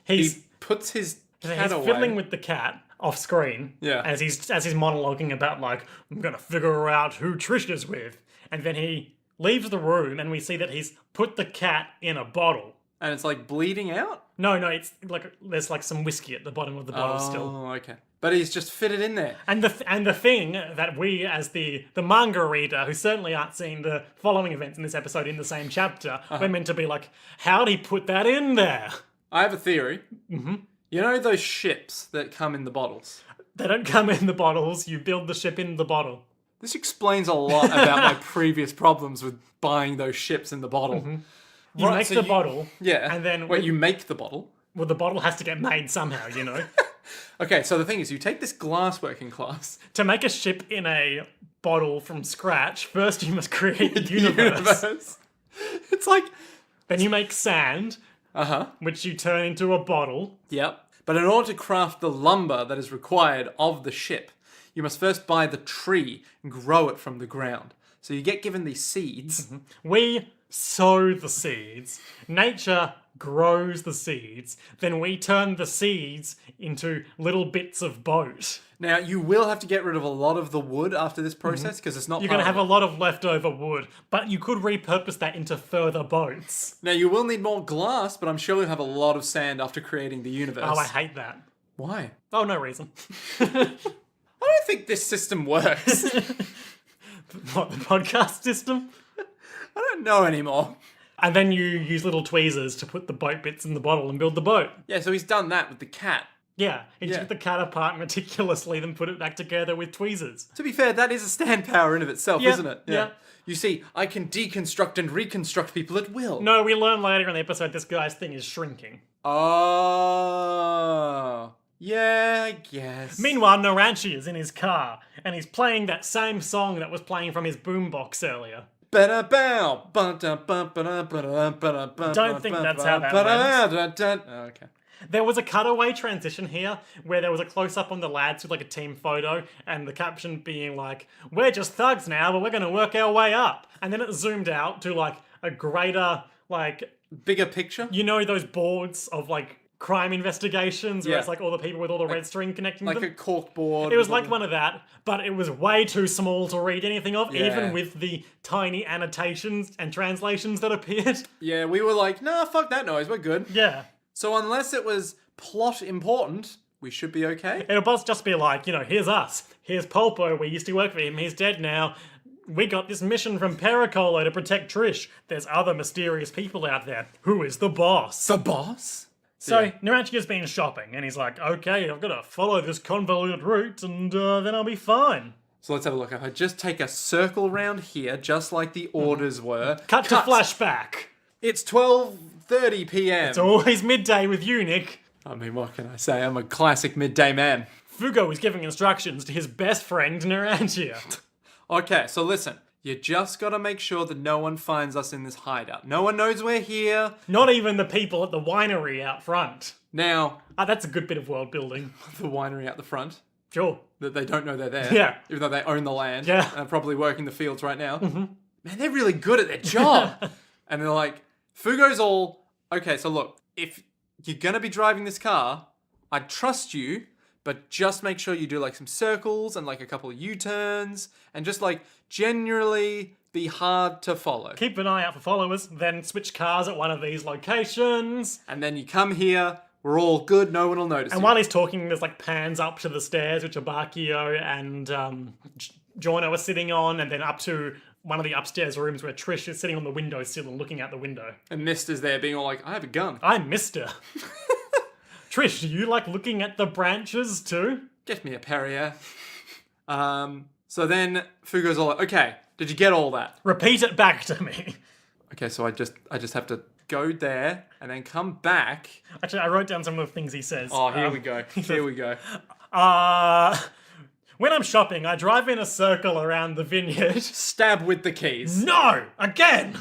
He puts his cat He's away. fiddling with the cat off screen. Yeah. As he's monologuing about, like, I'm gonna figure out who Trish is with. And then he leaves the room and we see that he's put the cat in a bottle. And it's like bleeding out? No, it's like there's like some whiskey at the bottom of the bottle still. Oh, okay. But he's just fitted in there. And the thing that we, as the manga reader, who certainly aren't seeing the following events in this episode in the same chapter, we're meant to be like, how'd he put that in there? I have a theory. Mm-hmm. You know those ships that come in the bottles? They don't come in the bottles, you build the ship in the bottle. This explains a lot about my previous problems with buying those ships in the bottle. You make the bottle. Yeah. And then... Wait, you make the bottle? Well, the bottle has to get made somehow, you know? Okay, so the thing is, you take this glass working class. To make a ship in a bottle from scratch, first you must create the universe. It's like... Then you make sand, Uh-huh. which you turn into a bottle. Yep. But in order to craft the lumber that is required of the ship, you must first buy the tree and grow it from the ground. So you get given these seeds. We sow the seeds. Nature grows the seeds. Then we turn the seeds into little bits of boat. Now, you will have to get rid of a lot of the wood after this process because it's not You're part going to of have it. a lot of leftover wood, but you could repurpose that into further boats. Now, you will need more glass, but I'm sure you'll have a lot of sand after creating the universe. Oh, I hate that. Why? Oh, no reason. I don't think this system works. What, the podcast system? I don't know anymore. And then you use little tweezers to put the boat bits in the bottle and build the boat. Yeah, so he's done that with the cat. Yeah, he Yeah. took the cat apart meticulously, then put it back together with tweezers. To be fair, that is a stand power in of itself, Yeah, isn't it? yeah. You see, I can deconstruct and reconstruct people at will. No, we learn later in the episode this guy's thing is shrinking. Oh. Yeah, I guess. Meanwhile, Naranchi is in his car, and he's playing that same song that was playing from his boombox earlier. Don't think that's how that went. Oh, okay. There was a cutaway transition here where there was a close-up on the lads with like a team photo and the caption being like, we're just thugs now, but we're going to work our way up. And then it zoomed out to like a greater, like, Bigger picture? you know those boards of like crime investigations where Yeah. it's like all the people with all the red string connecting Like them? a cork board. It was like one of that, but it was way too small to read anything of, Yeah. even with the tiny annotations and translations that appeared. Yeah, we were like, nah, fuck that noise, we're good. Yeah. So unless it was plot important, we should be okay. It'll just be like, here's us. Here's Polpo. We used to work for him. He's dead now. We got this mission from Pericolo to protect Trish. There's other mysterious people out there. Who is the boss? The boss? So Yeah. Naranchi's been shopping, and he's like, okay, I've got to follow this convoluted route, and then I'll be fine. So let's have a look. If I just take a circle round here, just like the orders were. Cut to flashback. It's 12:30 p.m. It's always midday with you, Nick. I mean, what can I say? I'm a classic midday man. Fugo is giving instructions to his best friend, Narantia. Okay, so listen. You just gotta make sure that no one finds us in this hideout. No one knows we're here. Not even the people at the winery out front. Now, That's a good bit of world building. the winery out the front, Sure. that they don't know they're there. Yeah. Even though they own the land. Yeah. And are probably working the fields right now. Mm-hmm. Man, they're really good at their job. And they're like, Fugo's all, okay, so look, if you're gonna be driving this car, I trust you, but just make sure you do like some circles and like a couple of U-turns and just like generally be hard to follow. Keep an eye out for followers, then switch cars at one of these locations. And then you come here, we're all good, no one will notice And you. while he's talking, there's like pans up to the stairs, which Abakio and Giorno are sitting on, and then up to one of the upstairs rooms where Trish is sitting on the windowsill and looking out the window. And Mist is there being all like, I have a gun. I'm Mister. Trish, do you like looking at the branches too? Get me a Perrier. So then Fugo's all like, okay, did you get all that? Repeat it back to me. Okay, so I just have to go there and then come back. Actually, I wrote down some of the things he says. Oh, here we go. Here we go. When I'm shopping, I drive in a circle around the vineyard. Stab with the keys. No! Again!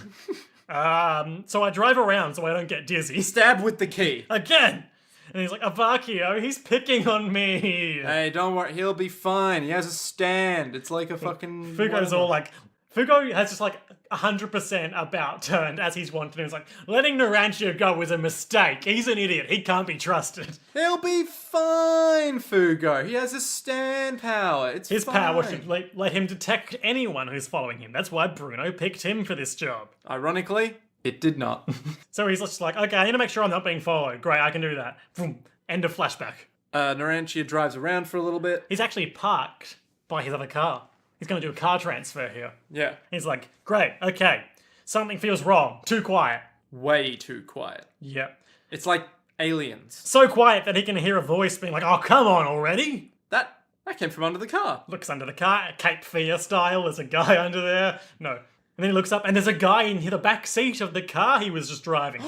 So I drive around so I don't get dizzy. Stab with the key. Again! And he's like, Avakio, he's picking on me. Hey, don't worry, he'll be fine. He has a stand. It's like a fucking... Fugo's whatever. all like, Fugo has just like 100% about turned as he's wanted. And he's like, letting Narantia go was a mistake. He's an idiot. He can't be trusted. He'll be fine, Fugo. He has a stand power. It's His fine. power should let him detect anyone who's following him. That's why Bruno picked him for this job. Ironically, it did not. So he's just like, okay, I need to make sure I'm not being followed. Great, I can do that. Boom. End of flashback. Narantia drives around for a little bit. He's actually parked by his other car. He's going to do a car transfer here. Yeah. He's like, great, okay. Something feels wrong. Too quiet. Way too quiet. Yep. It's like aliens. So quiet that he can hear a voice being like, oh, come on already. That came from under the car. Looks under the car, Cape Fear style. There's a guy under there. No. And then he looks up and there's a guy in the back seat of the car he was just driving.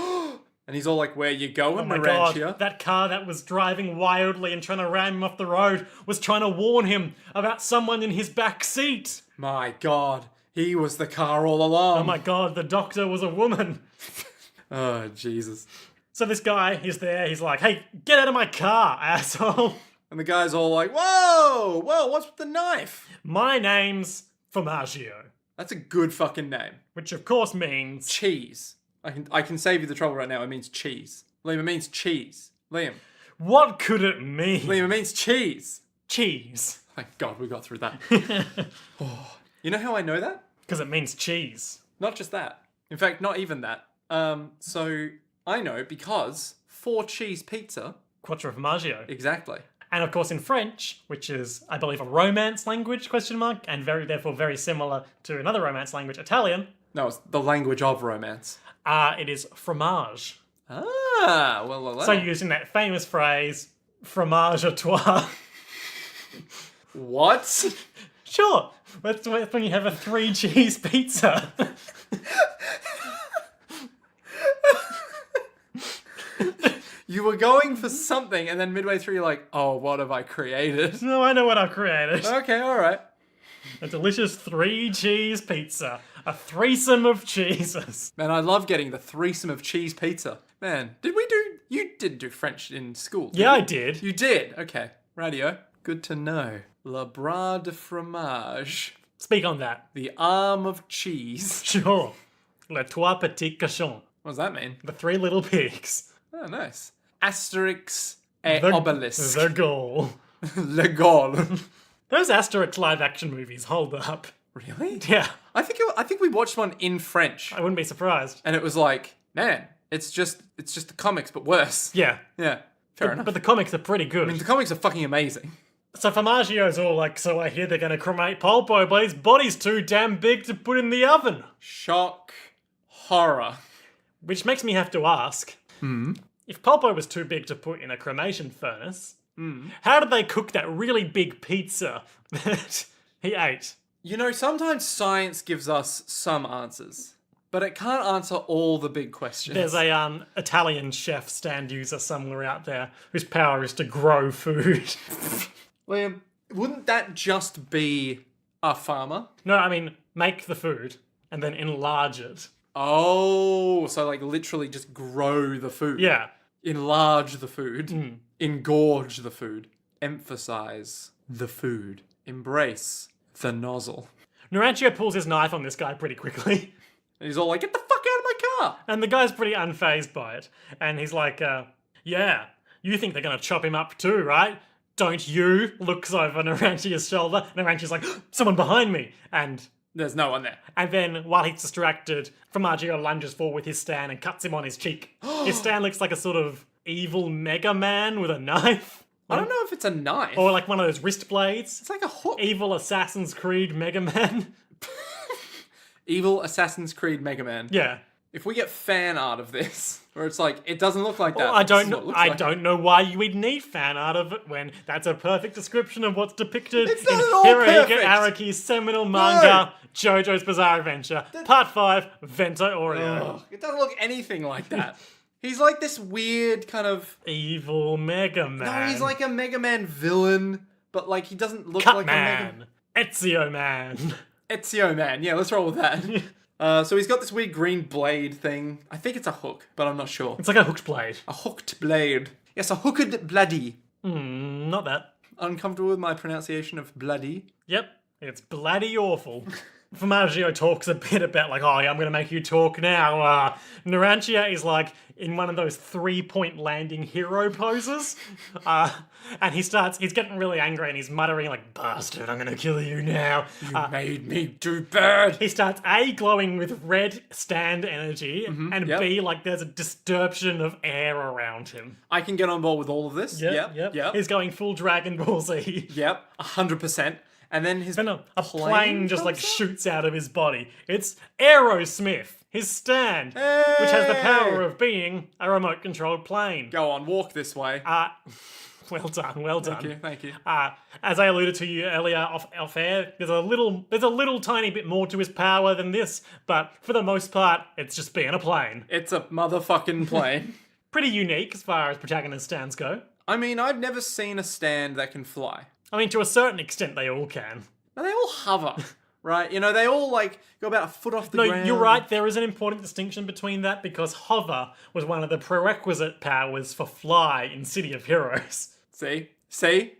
And he's all like, where you going, Oh my Narantia? god, that car that was driving wildly and trying to ram him off the road was trying to warn him about someone in his back seat. My god, he was the car all along. Oh my god, the doctor was a woman. Oh, Jesus. So this guy is there, he's like, hey, get out of my car, asshole. And the guy's all like, whoa, what's with the knife? My name's Formaggio, That's a good fucking name. which of course means... Cheese. I can save you the trouble right now. It means cheese. Liam, it means cheese. Liam, What could it mean? it means cheese. Cheese. Thank God we got through that. You know how I know that? Because it means cheese. Not just that. In fact, not even that. So I know because 4 cheese pizza. Quattro Formaggio. Exactly. And of course in French, which is, I believe, a Romance language, and therefore very similar to another Romance language, Italian, No, it's the language of romance. it is fromage. Ah, well. So using that famous phrase, fromage à trois. What? Sure, that's when you have a 3-cheese pizza. You were going for something, and then midway through, you're like, "Oh, what have I created?" No, I know what I've created. Okay, all right. A delicious 3-cheese pizza. A threesome of cheeses. Man, I love getting the threesome of cheese pizza. Man, you did do French in school? Didn't Yeah, you? I did. You did? Okay. Radio. Good to know. Le bras de fromage. Speak on that. The arm of cheese. Sure. Les trois petits cochons. What does that mean? The 3 little pigs. Oh, nice. Asterix et The Obelisk. The goal. Le Gaulle. Those Asterix live-action movies hold up. Really? Yeah, I think we watched one in French, I wouldn't be surprised. and it was like, man, it's just the comics, but worse. Yeah. Yeah. Fair enough. But the comics are pretty good. I mean, the comics are fucking amazing. So Formaggio's all like, so I hear they're going to cremate Polpo, but his body's too damn big to put in the oven. Shock. Horror. Which makes me have to ask, if Polpo was too big to put in a cremation furnace, how did they cook that really big pizza that he ate? You know, sometimes science gives us some answers, but it can't answer all the big questions. There's a Italian chef stand user somewhere out there whose power is to grow food. Liam, wouldn't that just be a farmer? No, I mean, make the food and then enlarge it. Oh, so like literally just grow the food. Yeah. Enlarge the food. Engorge the food. Emphasize the food. Embrace the nozzle. Narancio pulls his knife on this guy pretty quickly. And he's all like, get the fuck out of my car! And the guy's pretty unfazed by it. And he's like, yeah, you think they're going to chop him up too, right? Don't you? Looks over Narancia's shoulder. Narancia's like, someone behind me. And There's no one there. then while he's distracted, Formaggio lunges forward with his stand and cuts him on his cheek. His stand looks like a sort of evil Mega Man with a knife. I don't know if it's a knife. Or like one of those wrist blades. It's like a hook. Evil Assassin's Creed Mega Man. Evil Assassin's Creed Mega Man. Yeah. If we get fan art of this, where it's like, it doesn't look like that. I this don't is what it know. looks I like. don't know why you would need fan art of it when that's a perfect description of what's depicted It's not in at all Hirohiko perfect. Araki's seminal manga, JoJo's Bizarre Adventure, Part 5, Vento Oreo. Ugh, it doesn't look anything like that. He's like this weird kind of... Evil Mega Man. No, he's like a Mega Man villain, but like he doesn't look like a Mega... Cutman. Ezio Man. Ezio Man. Yeah, let's roll with that. So he's got this weird green blade thing. I think it's a hook, but I'm not sure. It's like a hooked blade. A hooked blade. Yes, a hooked bloody. Not that. Uncomfortable with my pronunciation of bloody. Yep. It's bloody awful. Formaggio talks a bit about like, oh yeah, I'm going to make you talk now. Narancia is like in one of those 3-point landing hero poses. And he's getting really angry and he's muttering like, bastard, I'm going to kill you now. You made me do bad. He starts A, glowing with red stand energy, and yep. B, like there's a disturption of air around him. I can get on board with all of this. Yep. He's going full Dragon Ball Z. Yep, 100%. And then his Then a plane just like comes up? shoots out of his body. It's Aerosmith, his stand, which has the power of being a remote controlled plane. Go on, walk this way. Well done, well done. Thank you. As I alluded to you earlier off air, there's a little tiny bit more to his power than this, but for the most part, it's just being a plane. It's a motherfucking plane. Pretty unique as far as protagonist stands go. I mean, I've never seen a stand that can fly. I mean, to a certain extent, they all can. Now, they all hover, right? You know, they all, like, go about a foot off the No, ground. you're right. There is an important distinction between that because hover was one of the prerequisite powers for fly in City of Heroes. See?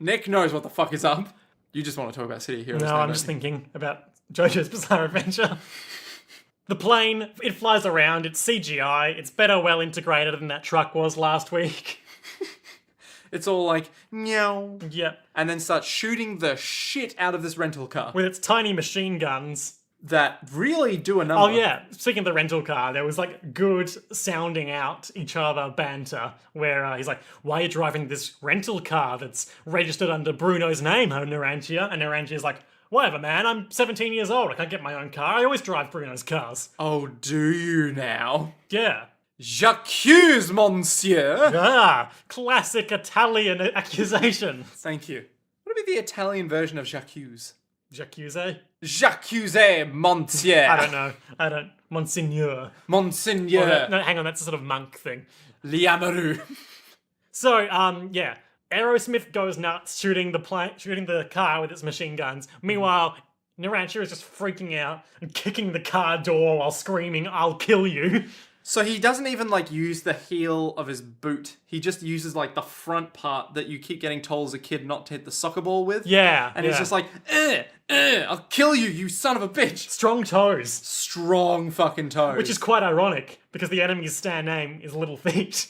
Nick knows what the fuck is up. You just want to talk about City of Heroes. No, now, I'm don't just you? thinking about JoJo's Bizarre Adventure. The plane, it flies around, it's CGI, it's better well integrated than that truck was last week. It's all like, meow. Yep. And then starts shooting the shit out of this rental car. With its tiny machine guns. That really do a number. Oh yeah, speaking of the rental car, there was like good sounding out each other banter where he's like, why are you driving this rental car that's registered under Bruno's name, huh, Narantia? And Narantia's like, whatever man, I'm 17 years old, I can't get my own car, I always drive Bruno's cars. Oh, do you now? Yeah. J'accuse, monsieur. Ah, classic Italian accusation. Thank you. What would be the Italian version of j'accuse? J'accuse? J'accuse, monsieur. I don't. Monseigneur. Monseigneur. No, hang on, that's a sort of monk thing. Liamaru. So, yeah. Aerosmith goes nuts shooting the car with its machine guns. Meanwhile, Narantia is just freaking out and kicking the car door while screaming, "I'll kill you." So he doesn't even like use the heel of his boot. He just uses like the front part that you keep getting told as a kid not to hit the soccer ball with. Yeah. And he's just like, I'll kill you, you son of a bitch. Strong toes. Strong fucking toes. Which is quite ironic, because the enemy's stand name is Little Feet.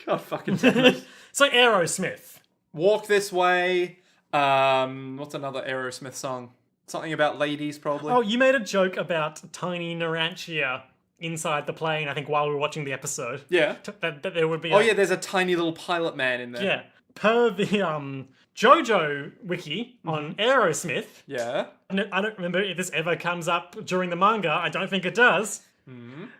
God fucking damn it. So Aerosmith. Walk This Way. What's another Aerosmith song? Something about ladies, probably. Oh, you made a joke about tiny Narantia inside the plane, I think, while we were watching the episode. Yeah. That there would be Oh yeah, there's a tiny little pilot man in there. Yeah. Per the Jojo wiki on Aerosmith, Yeah. and I don't remember if this ever comes up during the manga, I don't think it does.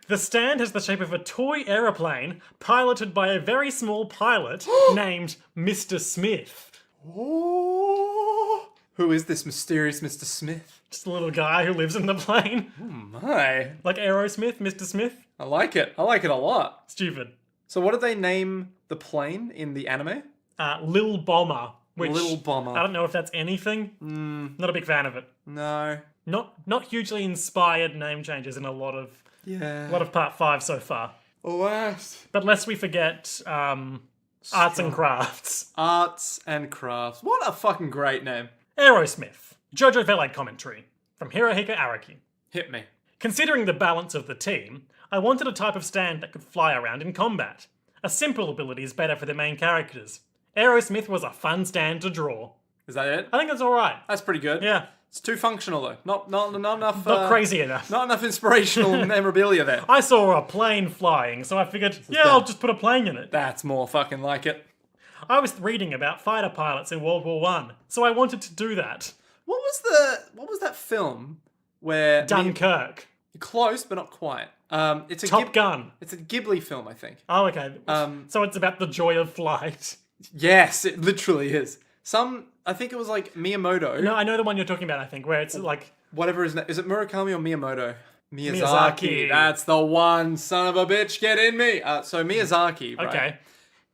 The stand has the shape of a toy aeroplane piloted by a very small pilot named Mr. Smith. Oh. Who is this mysterious Mr. Smith? Just a little guy who lives in the plane. My. Like Aerosmith, Mr. Smith. I like it. I like it a lot. Stupid. So what did they name the plane in the anime? Lil Bomber. Which, Little Bomber. I don't know if that's anything. Not a big fan of it. No. Not hugely inspired name changes in a lot of part 5 so far. Alas. But lest we forget arts and crafts. Arts and Crafts. What a fucking great name. Aerosmith. Jojo Veilite commentary from Hirohiko Araki. Hit me. Considering the balance of the team, I wanted a type of stand that could fly around in combat. A simple ability is better for the main characters. Aerosmith was a fun stand to draw. Is that it? I think that's alright. That's pretty good. Yeah. It's too functional though. Not enough. Not crazy enough. Not enough inspirational memorabilia there. I saw a plane flying, so I figured, I'll just put a plane in it. That's more fucking like it. I was reading about fighter pilots in World War I, so I wanted to do that. What was that film where Dunkirk. Close, but not quite. It's a Top Gun. It's a Ghibli film, I think. Oh, okay. So it's about the joy of flight. Yes, it literally is. I think it was like Miyamoto. No, I know the one you're talking about, I think, where it's like... Whatever his name. Is it Murakami or Miyamoto? Miyazaki. That's the one, son of a bitch, get in me. So Miyazaki, right? Okay.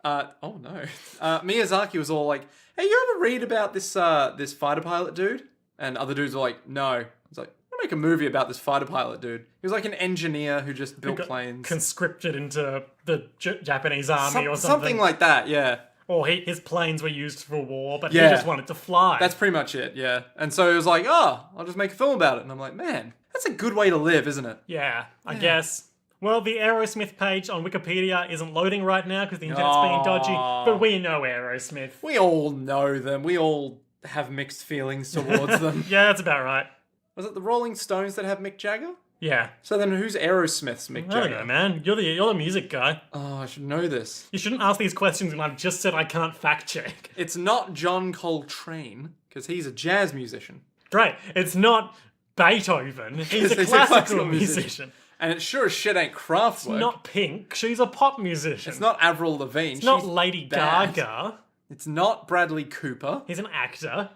Oh no. Miyazaki was all like, hey, you ever read about this fighter pilot dude? And other dudes were like, no. I was like, I'm gonna make a movie about this fighter pilot dude. He was like an engineer who just built planes. Conscripted into the Japanese army or something. Something like that, yeah. Or his planes were used for war, but Yeah. he just wanted to fly. That's pretty much it, yeah. And so it was like, oh, I'll just make a film about it. And I'm like, man, that's a good way to live, isn't it? Yeah, I guess. Well, the Aerosmith page on Wikipedia isn't loading right now because the internet's being dodgy, but we know Aerosmith. We all know them. We all have mixed feelings towards them. Yeah, that's about right. Was it the Rolling Stones that have Mick Jagger? Yeah. So then who's Aerosmith's Mick I Jagger? don't know, man. You're the music guy. Oh, I should know this. You shouldn't ask these questions when I've just said I can't fact check. It's not John Coltrane, because he's a jazz musician. Great. It's not Beethoven. He's a He's classical musician. And it sure as shit ain't Kraftwerk. It's not Pink. She's a pop musician. It's not Avril Lavigne. It's not Lady bad. Gaga. It's not Bradley Cooper. He's an actor.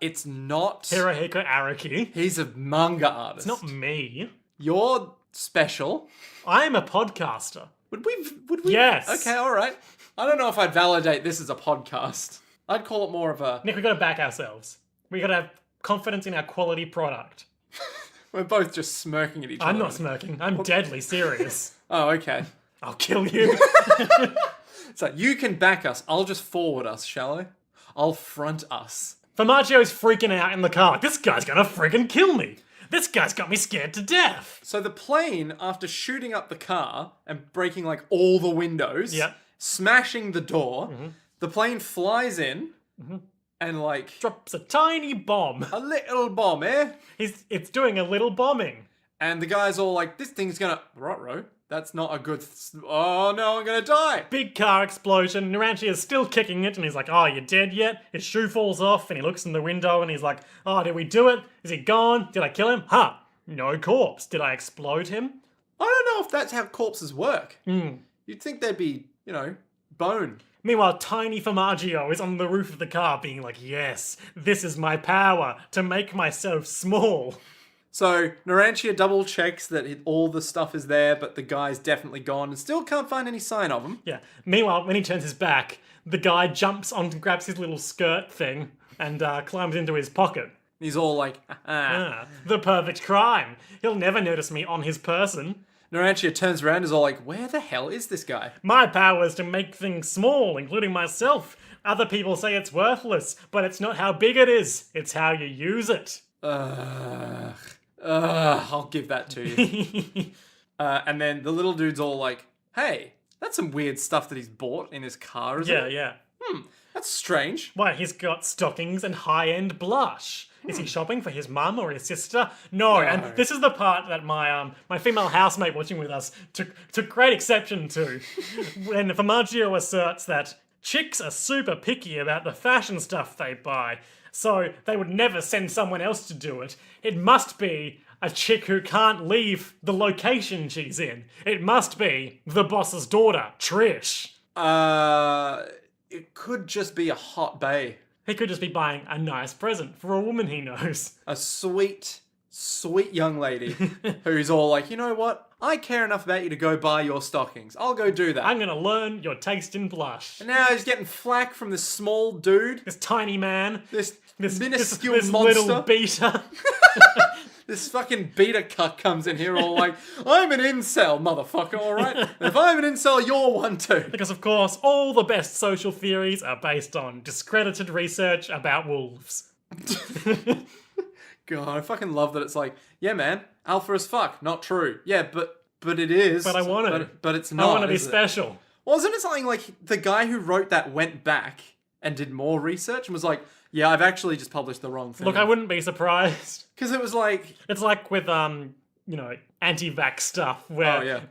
It's not... Hirohiko Araki. He's a manga artist. It's not me. You're special. I am a podcaster. Would we? Yes. Okay, all right. I don't know if I'd validate this as a podcast. I'd call it more of a... Nick, we gotta back ourselves. We gotta have confidence in our quality product. We're both just smirking at each other. I'm not smirking. I'm deadly serious. Oh, okay. I'll kill you. It's like, you can back us. I'll just forward us, shall I? I'll front us. Formaggio's freaking out in the car. Like, this guy's gonna freaking kill me. This guy's got me scared to death. So the plane, after shooting up the car and breaking like all the windows, Yep. smashing the door, the plane flies in and like... Drops a tiny bomb. A little bomb, eh? It's doing a little bombing. And the guy's all like, this thing's gonna... Ruh-roh. That's not a good... Oh no, I'm gonna die. Big car explosion. Naranchi is still kicking it, and he's like, oh, you dead yet? His shoe falls off, and he looks in the window, and he's like, oh, did we do it? Is he gone? Did I kill him? Huh. No corpse. Did I explode him? I don't know if that's how corpses work. You'd think they'd be, bone. Meanwhile, tiny Formaggio is on the roof of the car being like, yes, this is my power, to make myself small. So Narantia double checks that all the stuff is there, but the guy's definitely gone and still can't find any sign of him. Yeah. Meanwhile, when he turns his back, the guy jumps on and grabs his little skirt thing and climbs into his pocket. He's all like, The perfect crime. He'll never notice me on his person. Narantia turns around and is all like, where the hell is this guy? My power is to make things small, including myself. Other people say it's worthless, but it's not how big it is. It's how you use it. I'll give that to you. And then the little dude's all like, hey, that's some weird stuff that he's bought in his car, isn't it? Yeah. That's strange. Why, he's got stockings and high-end blush. Is he shopping for his mum or his sister? No, and this is the part that my female housemate watching with us took great exception to. When Formaggio asserts that chicks are super picky about the fashion stuff they buy, so they would never send someone else to do it. It must be a chick who can't leave the location she's in. It must be the boss's daughter, Trish. It could just be a hot bae. He could just be buying a nice present for a woman he knows. A sweet, sweet young lady who's all like, you know what? I care enough about you to go buy your stockings. I'll go do that. I'm gonna learn your taste in blush. And now he's getting flack from this small dude. This tiny man. This minuscule this monster. little beater. This fucking beta cuck comes in here all like, I'm an incel, motherfucker, alright? And if I'm an incel, you're one too. Because of course, all the best social theories are based on discredited research about wolves. God, I fucking love that it's like, yeah man, alpha as fuck, not true. Yeah, but it is. But I want it. But it's not. I want to be special. Wasn't it something like the guy who wrote that went back and did more research and was like, yeah, I've actually just published the wrong thing. Look, I wouldn't be surprised. Because it was like... It's like with, anti-vax stuff, where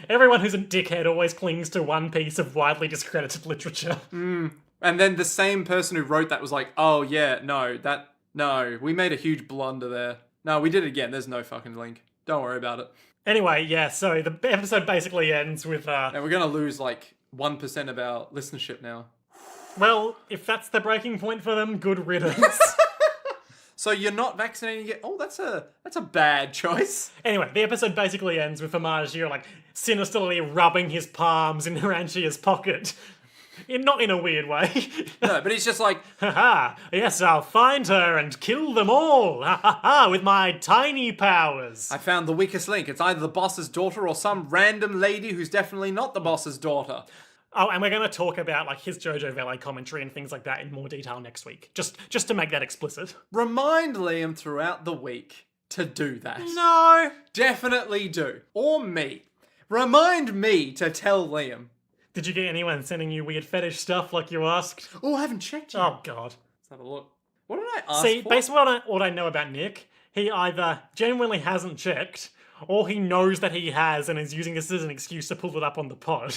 everyone who's a dickhead always clings to one piece of widely discredited literature. And then the same person who wrote that was like, oh yeah, no, we made a huge blunder there. No, we did it again. There's no fucking link. Don't worry about it. Anyway, yeah, so the episode basically ends with... And we're going to lose like 1% of our listenership now. Well, if that's the breaking point for them, good riddance. So you're not vaccinating yet? Oh, that's a bad choice. Anyway, the episode basically ends with Formaggio like sinisterly rubbing his palms in Narantia's pocket. Not in a weird way. No, but he's just like, haha, yes, I'll find her and kill them all. Ha ha ha, with my tiny powers. I found the weakest link. It's either the boss's daughter or some random lady who's definitely not the boss's daughter. Oh, and we're going to talk about like his Jojo Valet commentary and things like that in more detail next week. Just to make that explicit. Remind Liam throughout the week to do that. No. Definitely do. Or me. Remind me to tell Liam. Did you get anyone sending you weird fetish stuff like you asked? Oh, I haven't checked yet. Oh, God. Let's have a look. What did I ask See, for? based on what I know about Nick, he either genuinely hasn't checked, or he knows that he has and is using this as an excuse to pull it up on the pod.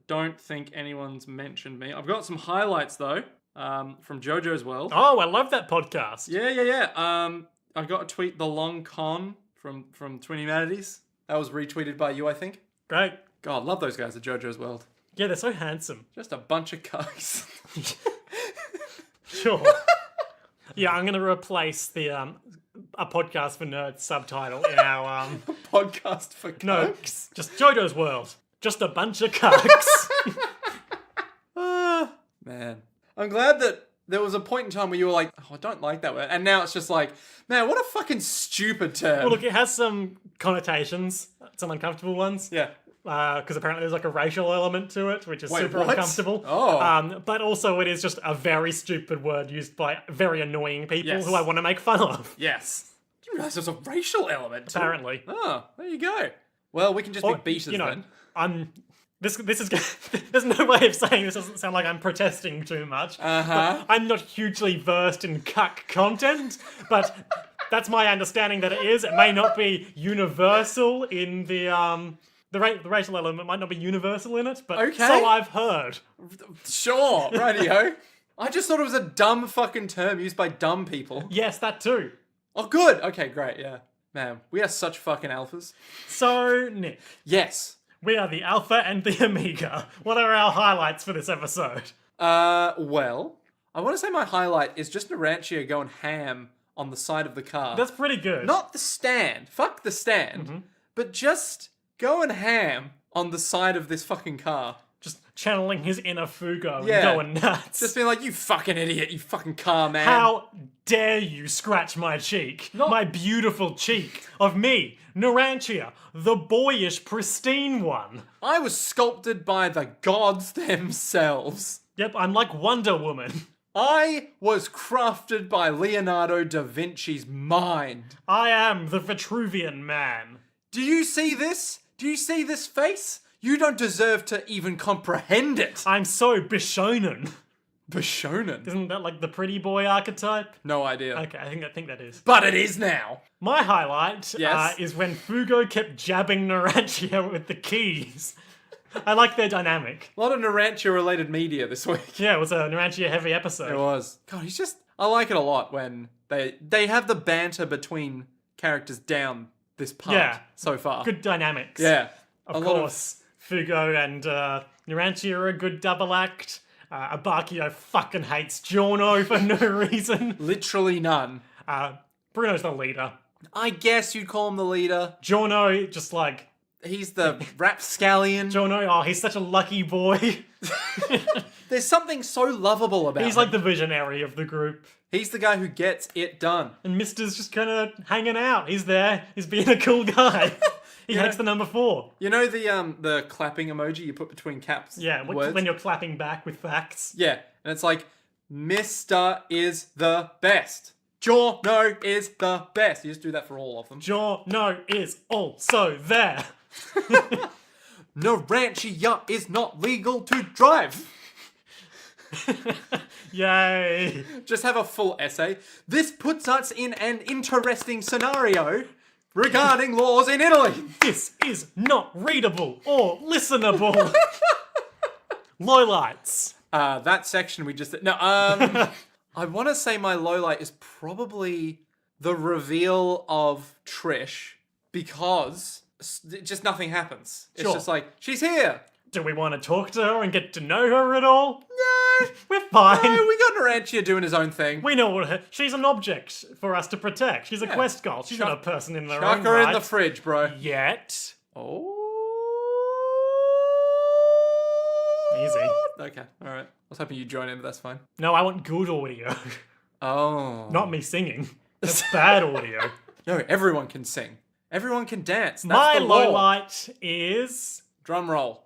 Don't think anyone's mentioned me. I've got some highlights though, from Jojo's World. Oh, I love that podcast. Yeah. I got a tweet, The Long Con from Twin Humanities. That was retweeted by you, I think. Great. God, love those guys at Jojo's World. Yeah, they're so handsome. Just a bunch of cucks. Sure. Yeah, I'm going to replace the a podcast for nerds subtitle in our podcast for cucks. No, just Jojo's World. Just a bunch of cucks. Man, I'm glad that there was a point in time where you were like, oh, I don't like that word. And now it's just like, man, what a fucking stupid term. Well, look, it has some connotations, some uncomfortable ones. Yeah. Because apparently there's like a racial element to it, which is super what? uncomfortable. Oh. But also it is just a very stupid word used by very annoying people Yes. who I want to make fun of. Yes. Do you realise there's a racial element to it? Apparently. Oh, there you go. Well, we can just be beaters then. This is there's no way of saying this doesn't sound like I'm protesting too much. Uh-huh. I'm not hugely versed in cuck content, but that's my understanding that it is. It may not be universal in the racial element might not be universal in it, but Okay. so I've heard. Sure, rightio. I just thought it was a dumb fucking term used by dumb people. Yes, that too. Oh, good. Okay, great, yeah. Man, we are such fucking alphas. So, Nick, Yes. we are the Alpha and the Omega. What are our highlights for this episode? Well, I want to say my highlight is just Narantia going ham on the side of the car. That's pretty good. Not the stand. Fuck the stand. But just going ham on the side of this fucking car. Just channeling his inner Fugo Yeah. and going nuts. Just being like, you fucking idiot, you fucking car man. How dare you scratch my cheek? My beautiful cheek of me, Narantia, the boyish, pristine one. I was sculpted by the gods themselves. Yep, I'm like Wonder Woman. I was crafted by Leonardo da Vinci's mind. I am the Vitruvian man. Do you see this? Do you see this face? You don't deserve to even comprehend it. I'm so Bishonen. Bishonen? Isn't that like the pretty boy archetype? No idea. Okay, I think that is. But it is now. My highlight Yes? is when Fugo kept jabbing Narantia with the keys. I like their dynamic. A lot of Narantia-related media this week. Yeah, it was a Narantia-heavy episode. It was. God, he's just... I like it a lot when they have the banter between characters down this part Yeah. so far. Good dynamics. Yeah. Of course, Fugo and Narantia are a good double act. Abakio fucking hates Giorno for no reason. Literally none. Bruno's the leader. I guess you'd call him the leader. Giorno, just like... He's the rapscallion. Giorno, oh, he's such a lucky boy. There's something so lovable about He's him. like the visionary of the group. He's the guy who gets it done. And Mister's just kind of hanging out. He's there. He's being a cool guy. He hates the number 4. You know the clapping emoji you put between caps? Yeah, words? when you're clapping back with facts. Yeah, and it's like, Mr. is the best. Giorno is the best. You just do that for all of them. Giorno is also there. Narantia is not legal to drive. Yay. Just have a full essay. This puts us in an interesting scenario regarding laws in Italy. This is not readable or listenable. Lowlights. That section we just... No, I want to say my lowlight is probably the reveal of Trish because just nothing happens. It's Sure. just like, she's here. Do we want to talk to her and get to know her at all? No. We're fine. No, we got Narantia doing his own thing. We know what she's an object for us to protect. She's a quest goal. She's not a person in their Chuck own her right. in the fridge, bro. Yet. Oh. Easy. Okay, alright. I was hoping you'd join in, but that's fine. No, I want good audio. Oh. Not me singing. That's bad audio. No, everyone can sing. Everyone can dance. That's My the low law. light is... Drum roll.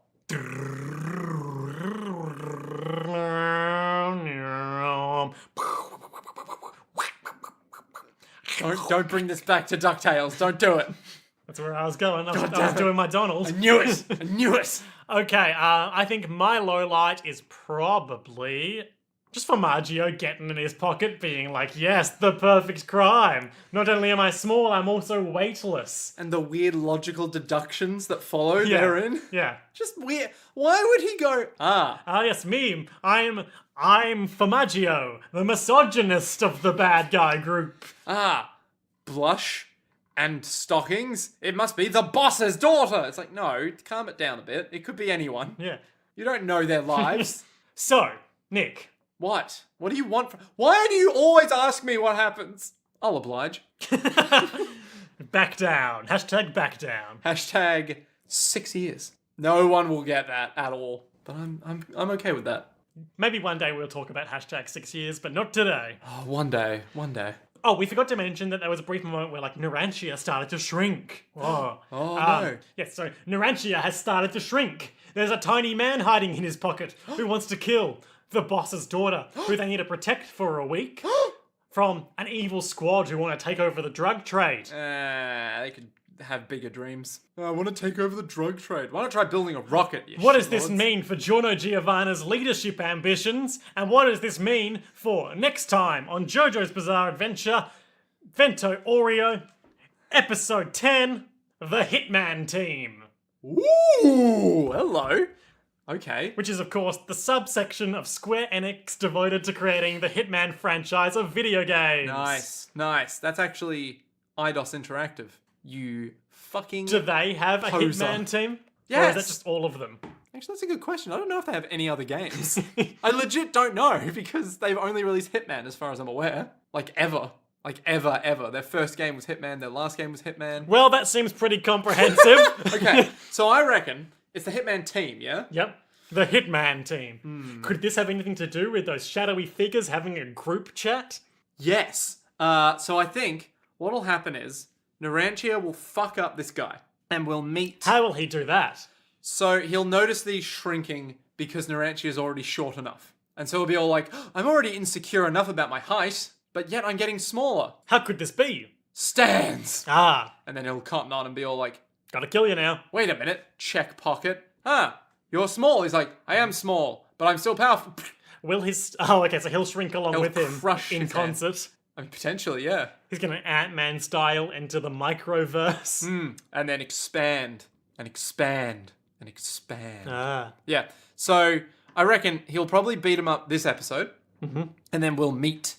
Don't bring this back to DuckTales. Don't do it. That's where I was going. I was damn it. doing my Donald. I knew it. I knew it. Okay, I think my low light is probably just Formaggio getting in his pocket being like, yes, the perfect crime. Not only am I small, I'm also weightless. And the weird logical deductions that follow therein. Yeah. Just weird. Why would he go, Ah, yes, me. I'm Formaggio, the misogynist of the bad guy group. blush and stockings? It must be the boss's daughter. It's like, no, calm it down a bit. It could be anyone. Yeah. You don't know their lives. So, Nick. What? What do you want from... Why do you always ask me what happens? I'll oblige. Back down. Hashtag back down. Hashtag 6 years. No one will get that at all. But I'm okay with that. Maybe one day we'll talk about hashtag 6 years, but not today. Oh, one day. Oh, we forgot to mention that there was a brief moment where, like, Narantia started to shrink. Oh, no. Yes, so Narantia has started to shrink. There's a tiny man hiding in his pocket who wants to kill the boss's daughter, who they need to protect for a week from an evil squad who want to take over the drug trade. They could have bigger dreams. I want to take over the drug trade. Why not try building a rocket, you What does this shitlords? mean for Giorno Giovanna's leadership ambitions? And what does this mean for next time on JoJo's Bizarre Adventure, Vento Oreo, Episode 10, The Hitman Team? Ooh, hello. Okay. Which is, of course, the subsection of Square Enix devoted to creating the Hitman franchise of video games. Nice. That's actually Eidos Interactive. You fucking... Do they have a Poser. Hitman team? Or is Yes. that just all of them? Actually, that's a good question. I don't know if they have any other games. I legit don't know because they've only released Hitman as far as I'm aware. Like ever. Like ever. Their first game was Hitman. Their last game was Hitman. Well, that seems pretty comprehensive. Okay, so I reckon it's the Hitman team, yeah? Yep. The Hitman team. Could this have anything to do with those shadowy figures having a group chat? Yes. So I think what'll happen is Narantia will fuck up this guy and we'll meet... How will he do that? So he'll notice these shrinking because Narantia is already short enough. And so he'll be all like, I'm already insecure enough about my height, but yet I'm getting smaller. How could this be? Stands! Ah, And then he'll cotton on and be all like, gotta kill you now. wait a minute, check pocket. You're small. He's like, I am small, but I'm still powerful. Will his... Oh, okay, so he'll shrink along He'll with him crush in his hand. concert. I mean, potentially, yeah. He's gonna Ant-Man style into the microverse. And then expand, and expand, and expand. Ah. Yeah. So I reckon he'll probably beat him up this episode, and then we'll meet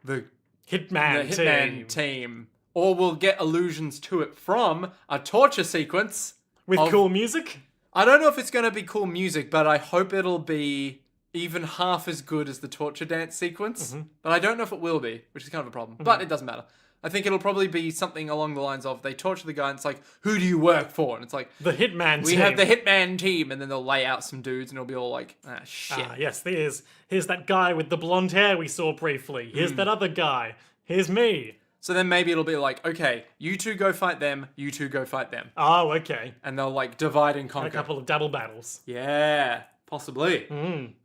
the Hitman, team. Or we'll get allusions to it from a torture sequence. With cool music? I don't know if it's going to be cool music, but I hope it'll be even half as good as the torture dance sequence. But I don't know if it will be, which is kind of a problem. But it doesn't matter. I think it'll probably be something along the lines of they torture the guy and it's like, who do you work for? And it's like, The Hitman team. we have the Hitman team. And then they'll lay out some dudes and it'll be all like, shit. Ah, yes, here's that guy with the blonde hair we saw briefly. Here's that other guy. Here's me. So then maybe it'll be like, okay, you two go fight them, you two go fight them. Oh, okay. And they'll like divide and A conquer. couple of double battles. Yeah, possibly.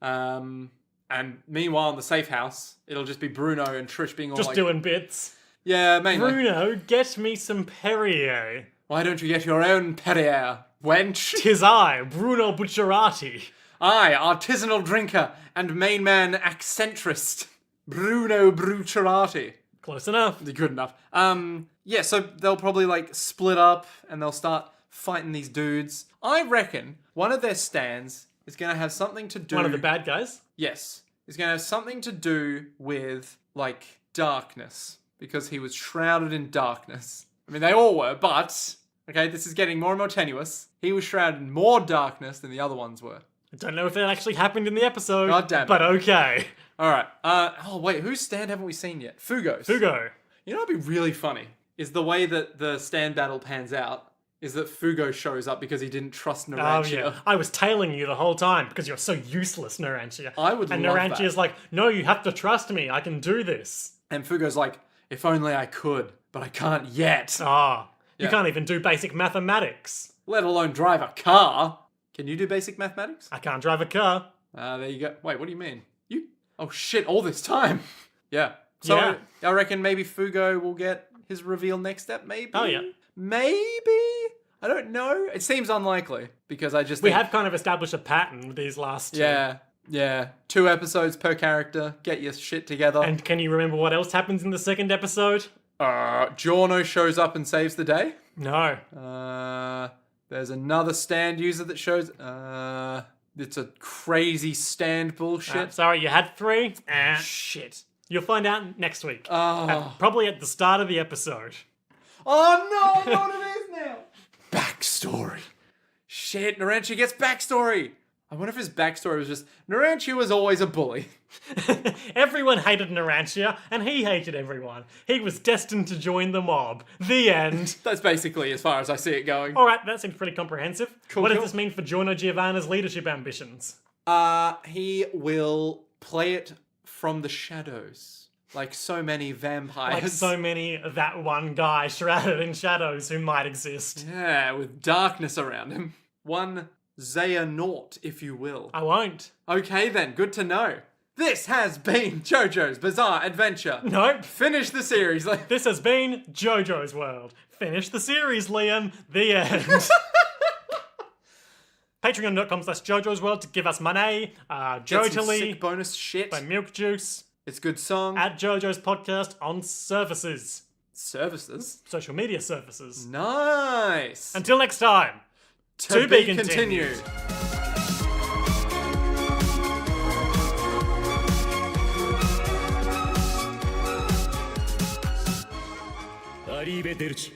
And meanwhile in the safe house, it'll just be Bruno and Trish being all Just like... doing bits. Yeah, mainly. Bruno, get me some Perrier. Why don't you get your own Perrier, wench? 'Tis I, Bruno Bucciarati. I, artisanal drinker and main man accentrist, Bruno Bucciarati. Close enough. Good enough. Yeah, so they'll probably like split up and they'll start fighting these dudes. I reckon one of their stands is going to have something to do... One of the bad guys. Yes. Is going to have something to do with, like, darkness. Because he was shrouded in darkness. I mean, they all were, but... Okay, this is getting more and more tenuous. He was shrouded in more darkness than the other ones were. I don't know if that actually happened in the episode. God damn it. But okay. Alright. Oh, wait. Whose stand haven't we seen yet? Fugo's. Fugo. You know what'd be really funny? Is the way that the stand battle pans out is that Fugo shows up because he didn't trust Oh, Narantia. yeah. I was tailing you the whole time because you're so useless, Narantia. I would And love Narantia's that. like, no, you have to trust me. I can do this. And Fugo's like, if only I could, but I can't yet. Ah. You Yeah. can't even do basic mathematics. Let alone drive a car. Can you do basic mathematics? I can't drive a car. There you go. Wait, what do you mean? Oh shit, all this time. Yeah. So Yeah. I reckon maybe Fugo will get his reveal next step, maybe? Oh, yeah. Maybe? I don't know. It seems unlikely because I just We think... have kind of established a pattern with these last two. Yeah. 2 episodes per character. Get your shit together. And can you remember what else happens in the second episode? Giorno shows up and saves the day. No. There's another stand user that shows... it's a crazy stand bullshit. Sorry, you had 3. Shit. You'll find out next week. Oh. Probably at the start of the episode. Oh no, I know what it is now. Backstory. Shit, Narantia gets backstory. I wonder if his backstory was just, Narantia was always a bully. Everyone hated Narantia, and he hated everyone. He was destined to join the mob. The end. That's basically as far as I see it going. Alright, that seems pretty comprehensive. Cool, What cool. does this mean for Giorno Giovanna's leadership ambitions? He will play it from the shadows. Like so many vampires. Like so many of that one guy shrouded in shadows who might exist. Yeah, with darkness around him. One Xehanort, if you will. I won't. Okay then, good to know. This has been JoJo's Bizarre Adventure. Nope. Finish the series. This has been JoJo's World. Finish the series, Liam. The end. Patreon.com/JoJo's World to give us money. Get some Jotally sick bonus shit. by Milk Juice. It's good song. At JoJo's Podcast on services. Services. Social media services. Nice. Until next time. To be continued. 出るち